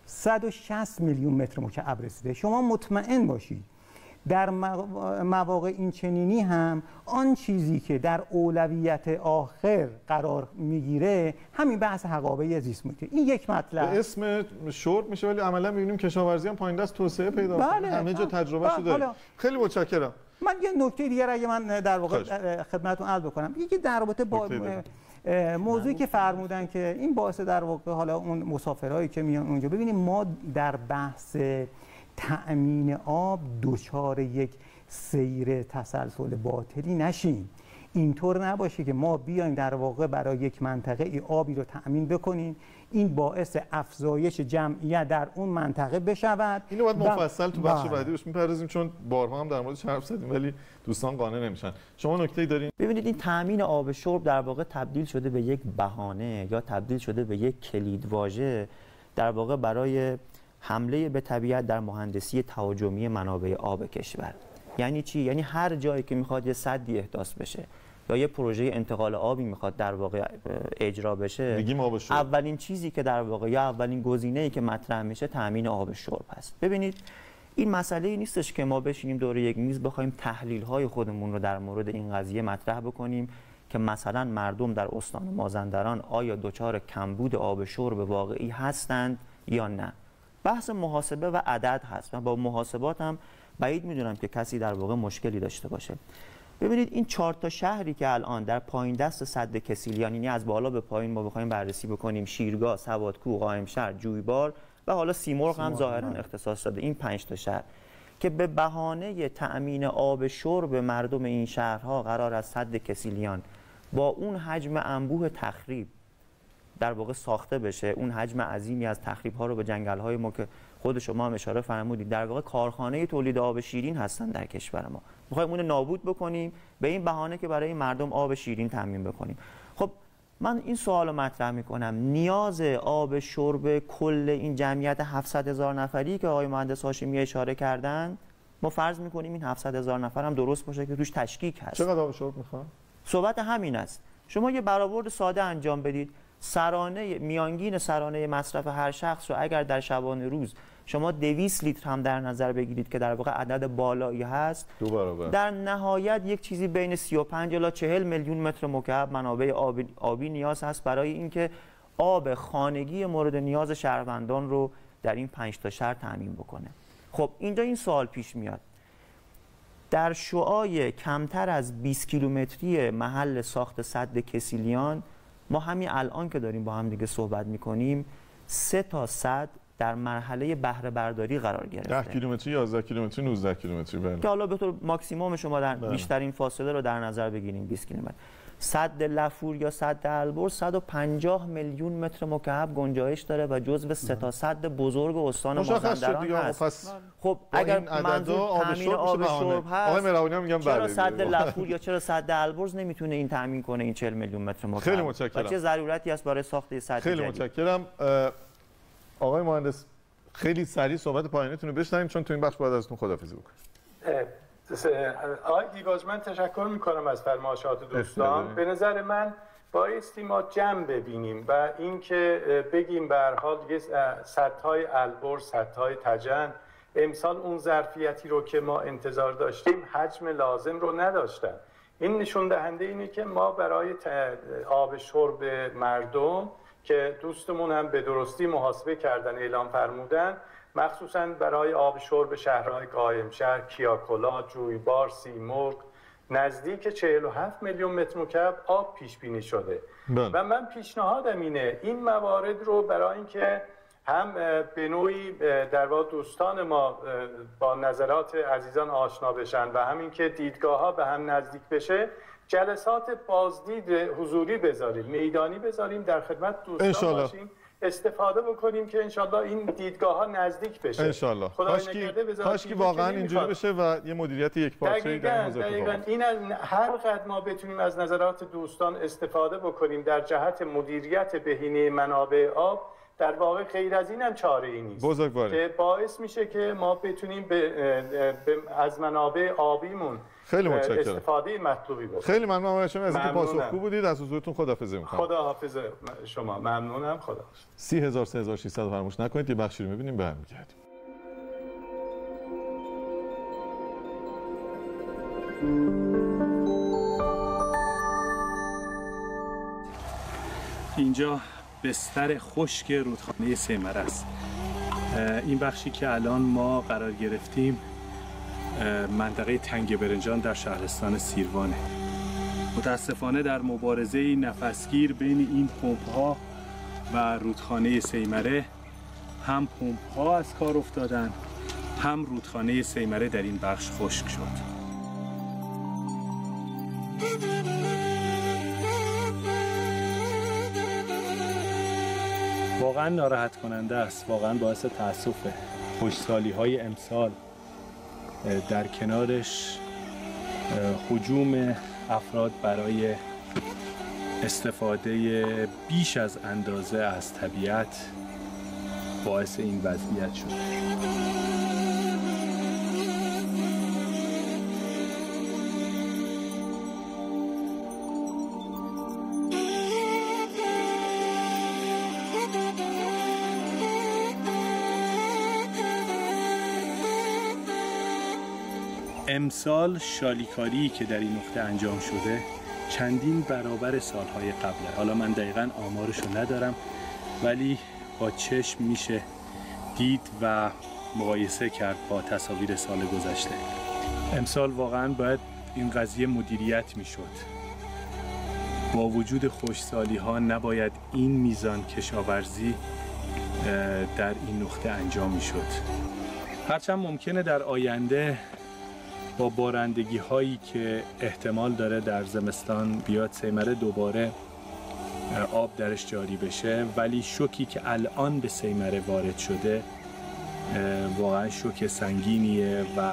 160 میلیون متر مکعب رسیده. شما مطمئن باشید در مواقع این چنینی هم آن چیزی که در اولویت آخر قرار میگیره همین بحث حقابه زیست محیطی. این یک مطلب به اسم شرب میشه ولی عملا میبینیم کشاورزی هم پایین دست توسعه پیدا کنه. همه جا تجربه شو داره. خیلی متشکرم. من یه نکته دیگر اگه من در واقع خدمتتون عرض بکنم، یکی در رابطه با موضوعی که فرمودن که این باعث در واقع حالا اون مسافرایی که میان اونجا، ببینیم ما در بحث تأمین آب دچار یک سیر تسلسل باطلی نشیم. اینطور نباشه که ما بیایم در واقع برای یک منطقه ای آبی رو تأمین بکنیم، این باعث افزایش جمعیت در اون منطقه بشود. اینو باید مفصل تو بخش بعدی بهش میپردازیم چون بارها هم در موردش حرف زدیم ولی دوستان قانع نمیشن. شما نکته‌ای دارین؟ ببینید این تأمین آب شرب در واقع تبدیل شده به یک بهانه یا تبدیل شده به یک کلیدواژه در واقع برای حمله به طبیعت در مهندسی تهاجمی منابع آب کشور. یعنی چی؟ یعنی هر جایی که میخواد یه سدی احداث بشه یا یه پروژه انتقال آبی میخواد در واقع اجرا بشه، اولین چیزی که در واقع یا اولین گزینه‌ای که مطرح میشه تأمین آب شرب هست. ببینید این مسئله نیستش که ما بشینیم دور یک میز بخوایم تحلیل‌های خودمون رو در مورد این قضیه مطرح بکنیم که مثلا مردم در استان مازندران آیا دچار کمبود آب شرب واقعی هستند یا نه. بحث محاسبه و عدد هست. من با محاسبات هم بعید میدونم که کسی در واقع مشکلی داشته باشه. ببینید این 4 تا شهری که الان در پایین دست سد کسیلیان، یعنی از بالا به پایین ما بخوایم بررسی بکنیم، شیرگاه، سوادکوه، قائمشهر، جویبار و حالا سیمرغ هم ظاهرا اختصاص داده، این 5 تا شهر که به بهانه تأمین آب شرب مردم این شهرها قرار از سد کسیلیان با اون حجم انبوه تخریب در واقع ساخته بشه، اون حجم عظیمی از تخریب ها رو به جنگل های ما که خود شما هم اشاره فرمودید در واقع کارخانه تولید آب شیرین هستن در کشور ما، میخوایم اون نابود بکنیم به این بهانه که برای مردم آب شیرین تامین بکنیم. خب من این سوالو مطرح میکنم، نیاز آب شرب کل این جمعیت 700,000 نفری که آقای مهندس هاشمی اشاره کردن، ما فرض میکنیم این 700,000 نفر هم درست باشه که توش تشکیک هست. چقدر آب شرب میخوان؟ صحبت همین است. شما یه برآورد ساده انجام بدید، میانگین سرانه مصرف هر شخص رو اگر در شبانه روز شما 200 لیتر هم در نظر بگیرید که در واقع عدد بالایی هست، 2 برابر در نهایت یک چیزی بین 35 الی 40 میلیون متر مکعب منابع آبی نیاز هست برای اینکه آب خانگی مورد نیاز شهروندان رو در این 5 تا شهر تامین بکنه. خب اینجا این سوال پیش میاد، در شعاع کمتر از 20 کیلومتری محل ساخت سد کسیلیان ما همین الان که داریم با هم دیگه صحبت میکنیم 3 تا سد در مرحله بهره برداری قرار گرفته. 10 کیلومتری، 11 کیلومتری، 19 کیلومتری بله. که حالا به طور ماکسیمم شما در بیشترین فاصله رو در نظر بگیریم 20 کیلومتر. سد لفور یا سد البرز 150 میلیون متر مکعب گنجایش داره و جزو 3 تا سد بزرگ استان مازندران هست. خب اگر منظور تامین آب شرب هست، آقای مهربانی میگم چرا سد لفور یا چرا سد البرز نمیتونه این تامین کنه این 40 میلیون متر مکعب؟ خیلی متشکرم. و چه ضرورتی است برای ساخت سد خیلی جدید؟ متشکرم. آقای مهندس خیلی سریع صحبت پایانیتون رو بشنویم چون تو این بخش بعد ازتون خداحافظی بکنیم. آقای دیباج من تشکر میکنم از فرمایشات دوستان. به نظر من بایستی ما جمع ببینیم و اینکه بگیم به هر حال سدهای البرز، سدهای تجن امسال اون ظرفیتی رو که ما انتظار داشتیم حجم لازم رو نداشتن. این نشون دهنده اینه که ما برای آب شرب مردم که دوستمون هم به درستی محاسبه کردن اعلام فرمودن، مخصوصا برای آب شرب شهرهای قائمشهر، کیاکولا، جویبار، سیمرغ نزدیک 47 میلیون متر مکعب آب پیش بینی شده. و من پیشنهادم اینه این موارد رو برای اینکه هم به نوعی در واقع دوستان ما با نظرات عزیزان آشنا بشن و همین که دیدگاه ها به هم نزدیک بشه، جلسات بازدید حضوری بذاریم، میدانی بذاریم، در خدمت دوستان باشیم استفاده بکنیم که انشالله این دیدگاه ها نزدیک بشه. انشالله. کاش که واقعا اینجوری بشه و یه مدیریت یکپارچه‌ای در این حوزه دقیقاً این هر قدر ما بتونیم از نظرات دوستان استفاده بکنیم در جهت مدیریت بهینه منابع آب، در واقع غیر از این هم چاره ای نیست که باعث میشه که ما بتونیم از منابع آبیمون خیلی متشکرم. استفاده مطلوبی بکنیم. خیلی ممنونم آقای هاشمی از اینکه پاسخگو بودید. از حضورتون خداحافظی می‌کنم. خداحافظ شما. ممنونم. خدا. 30000 3600 فراموش نکنید. یه بخشی رو می‌بینیم برمیگردیم. اینجا بستر خشک رودخانه سیمره است. این بخشی که الان ما قرار گرفتیم منطقه تنگ برنجان در شهرستان سیروانه. متاسفانه در مبارزه نفسگیر بین این پمپ‌ها و رودخانه سیمره هم پمپ‌ها از کار افتادن، هم رودخانه سیمره در این بخش خشک شد. واقعا ناراحت کننده است، واقعا باعث تأسفه. خشکسالی‌های امسال در کنارش هجوم افراد برای استفاده بیش از اندازه از طبیعت باعث این وضعیت شد. امسال شالیکاری که در این نقطه انجام شده چندین برابر سالهای قبله. حالا من دقیقاً آمارشو ندارم ولی با چشم میشه دید و مقایسه کرد با تصاویر سال گذشته. امسال واقعاً باید این قضیه مدیریت میشد. با وجود خشکسالی ها نباید این میزان کشاورزی در این نقطه انجام میشد. هرچند ممکنه در آینده با بارندگی هایی که احتمال داره در زمستان بیاد سیمره دوباره آب درش جاری بشه، ولی شوکی که الان به سیمره وارد شده واقعا شوک سنگینیه و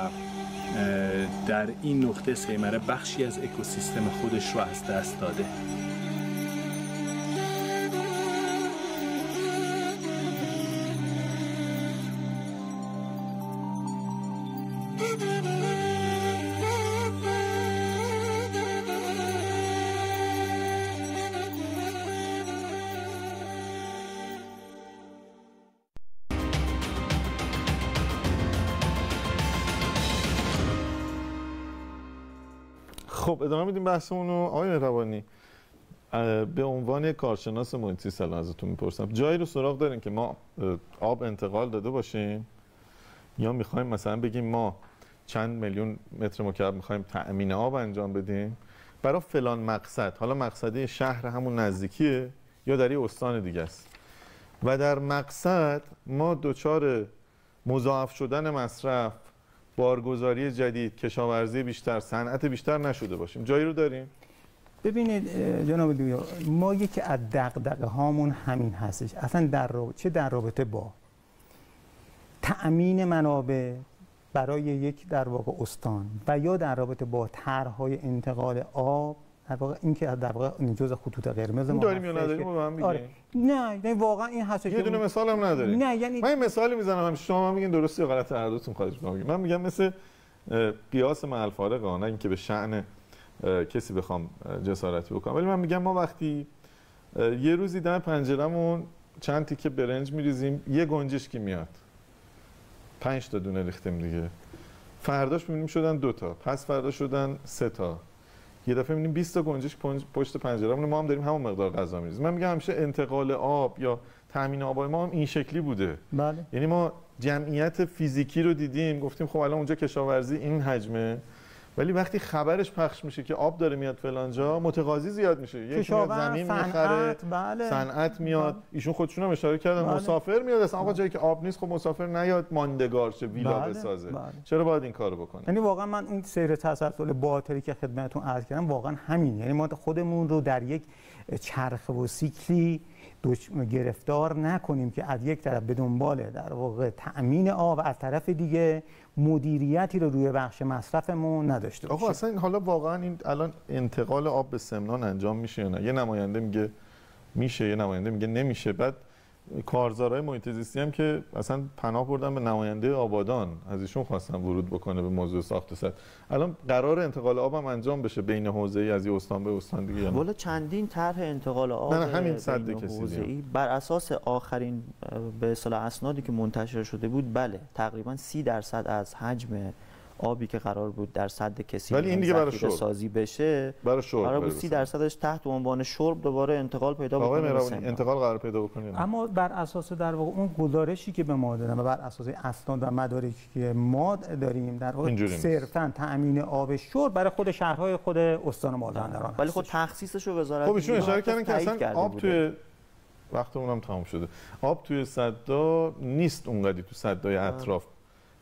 در این نقطه سیمره بخشی از اکوسیستم خودش رو از دست داده. خب ادامه میدیم بحثمون رو. آقای مهربانی، به عنوان کارشناس محیط زیست الان ازتون میپرسم جایی رو سراغ دارین که ما آب انتقال داده باشیم یا میخوایم مثلا بگیم ما چند میلیون متر مکعب میخوایم تأمین آب انجام بدیم برای فلان مقصد، حالا مقصدی شهر همون نزدیکیه یا در یه استان دیگه است و در مقصد ما دچار مضاعف شدن مصرف، بارگذاری جدید، کشاورزی بیشتر، صنعت بیشتر نشده باشیم. جایی رو داریم؟ ببینید جناب دویا، ما یکی از دغدغه هامون همین هستش، اصلا چه در رابطه با تأمین منابع برای یک در واقع استان و یا در رابطه با طرح‌های انتقال آب، در واقع این که در واقع جزء خطوط قرمز ما داریم یا نداریم رو هم آره. نه واقعا این هستش. یه دونه مثال هم نداریم. نه یعنی من این مثالی میزنم همیشه شما هم میگین درست یا غلط، هر دوتون خواهش می‌کنم. من میگم مثل قیاس مع الفارق، نه اینکه به شأن کسی بخوام جسارتی بکنم، ولی من میگم ما وقتی یه روزی در پنجرمون چند تیکه برنج میریزیم، یه گنجشکی میاد 5 تا دونه ریختیم دیگه، فرداش میبینیم شدن 2 تا، پس فردا شدن 3 تا، یه دفعه میبینیم 20 تا گنجشک پشت پنجرمون، ما هم داریم همون مقدار غذا میریزیم. من میگم همیشه انتقال آب یا تامین آب ما هم این شکلی بوده. بله. یعنی ما جمعیت فیزیکی رو دیدیم، گفتیم خب الان اونجا کشاورزی این حجمه، ولی وقتی خبرش پخش میشه که آب داره میاد فلان جا، متقاضی زیاد میشه، یکی میاد زمین میخره، بله. صنعت میاد. ایشون خودشون هم اشاره کردن بله. مسافر میاد، اصلا آقا جایی که آب نیست خب مسافر نیاد ماندگار شه، ویلا بله. بسازه. بله. چرا باید این کارو بکنه؟ یعنی واقعا من این سیر تسلسل باطلی که خدمتتون عرض کردم واقعا همین، یعنی ما خودمون رو در یک چرخه و سیکلی گرفتار نکنیم که از یک طرف به دنبال در واقع تأمین آب و از طرف دیگه مدیریتی رو روی بخش مصرفمون نداشته باشیم. آقا اصلا حالا واقعا این الان انتقال آب به سمنان انجام میشه یا نه؟ یه نماینده میگه میشه، یه نماینده میگه نمیشه. بعد کارزارهای محیط زیستی هم که اصلا پناه بردن به نماینده آبادان، از ایشون خواستن ورود بکنه به موضوع ساخت سد. الان قرار انتقال آب هم انجام بشه بین حوزه‌ای از یه استان به استان دیگه؟ والا چندین طرح انتقال آب نه همین سد کثیلی بر اساس آخرین به اصطلاح اسنادی که منتشر شده بود، بله تقریبا 30% از حجم آبی که قرار بود در سد کثیل ولی این دیگه برای شرب سازی بشه، برای شرب قرار بود 30%ش تحت عنوان شرب دوباره انتقال پیدا بکنه. آقای مهربانی انتقال قرار پیدا بکنه. اما بر اساس در واقع اون گزارشی که به ما دادن و بر اساس اسناد و مدارکی که ما داریم در واقع صرفاً تامین آب شرب برای خود شهرهای خود استان مازندران، ولی خود تخصیصش رو وزارت خب ایشون اشاره کردن که اصلا آب توی وقتمون هم تمام شده، آب توی سدها نیست اونقدی تو سدهای اطراف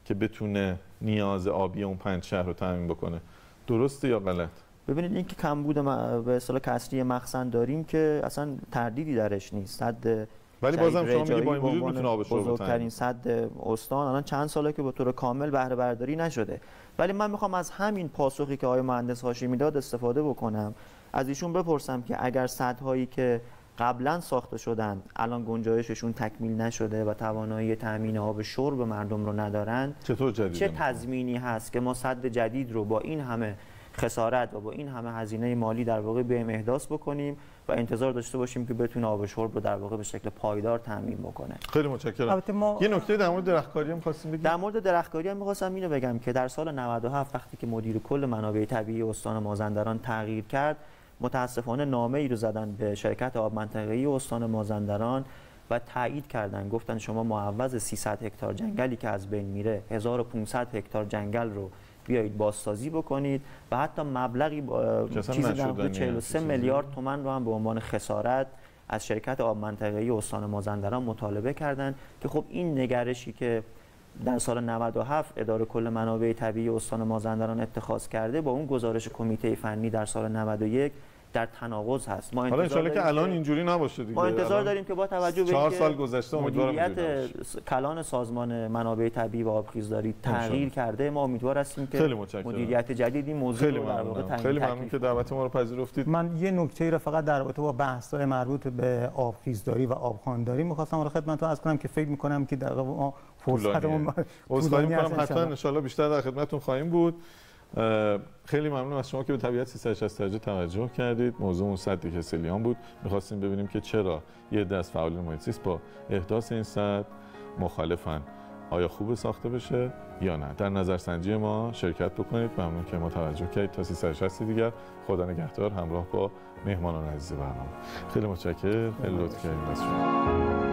که بتونه نیاز آبی اون 5 شهر رو تامین بکنه. درسته یا غلط؟ ببینید این که کمبود به اصطلاح کسری مخزن داریم که اصلا تردیدی درش نیست. سد ولی بازم شما میگی با این وجود میتونه آب شرب بزرگترین سد استان الان چند ساله که به طور کامل بهره برداری نشده. ولی من میخوام از همین پاسخی که آقای مهندس هاشمی داد استفاده بکنم، از ایشون بپرسم که اگر سدهایی که قبلا ساخته شدن الان گنجایششون تکمیل نشده و توانایی تامین آب شرب به مردم رو ندارن، چه تضمینی هست که ما سد جدید رو با این همه خسارت و با این همه هزینه مالی در واقع بیایم احداث بکنیم و انتظار داشته باشیم که بتونه آب شرب رو در واقع به شکل پایدار تامین بکنه. خیلی متشکرم. یه نکته در مورد درختکاری هم خواستیم بگیم. در مورد درختکاری هم می‌خواستم اینو بگم که در سال 97 وقتی که مدیر کل منابع طبیعی استان مازندران تغییر کرد، متاسفانه نامه‌ای رو زدن به شرکت آب منطقه‌ای استان مازندران و تایید کردن، گفتن شما معوض 300 هکتار جنگلی که از بین میره 1500 هکتار جنگل رو بیایید بازسازی بکنید و حتی مبلغی چیزی در حدود 43 میلیارد تومان رو هم به عنوان خسارت از شرکت آب منطقه‌ای استان مازندران مطالبه کردن که خب این نگرشی که در سال 97 اداره کل منابع طبیعی استان مازندران اتخاذ کرده با اون گزارش کمیته فنی در سال 91 در تناقض هست. ما حالا انشالله که الان اینجوری نباشه دیگه. ما انتظار داریم که با توجه به 4 سال گذشته مدیریت کلان سازمان منابع طبیعی و آبخیزداری تغییر کرده، ما امیدوار هستیم که مدیریت جدید این موضوع رو در واقع خیلی ممنون که دعوت ما رو پذیرفتید. من یه نکته رو فقط در رابطه با بحث‌های مربوط به آبخیزداری و آبخوانداری می‌خواستم خدمتتون عرض کنم که فکر می‌کنم که در واقع فرصتمون عذرخواهی می‌کنم، حتما ان شاءالله بیشتر در خدمتتون خواهیم بود. خیلی ممنون از شما که به طبیعت 360 درجه توجه کردید. موضوع سد کثیلیان بود. می‌خواستیم ببینیم که چرا یه عده از فعالین محیط زیست با احداث این سد مخالفن. آیا خوب ساخته بشه یا نه؟ در نظرسنجی ما شرکت بکنید. ممنون که ما توجه کردید. تا 360 دیگر خدا نگهدار همراه با مهمانان عزیز برنامه. خیلی متشکرم. خیلی لطف کردید از شما.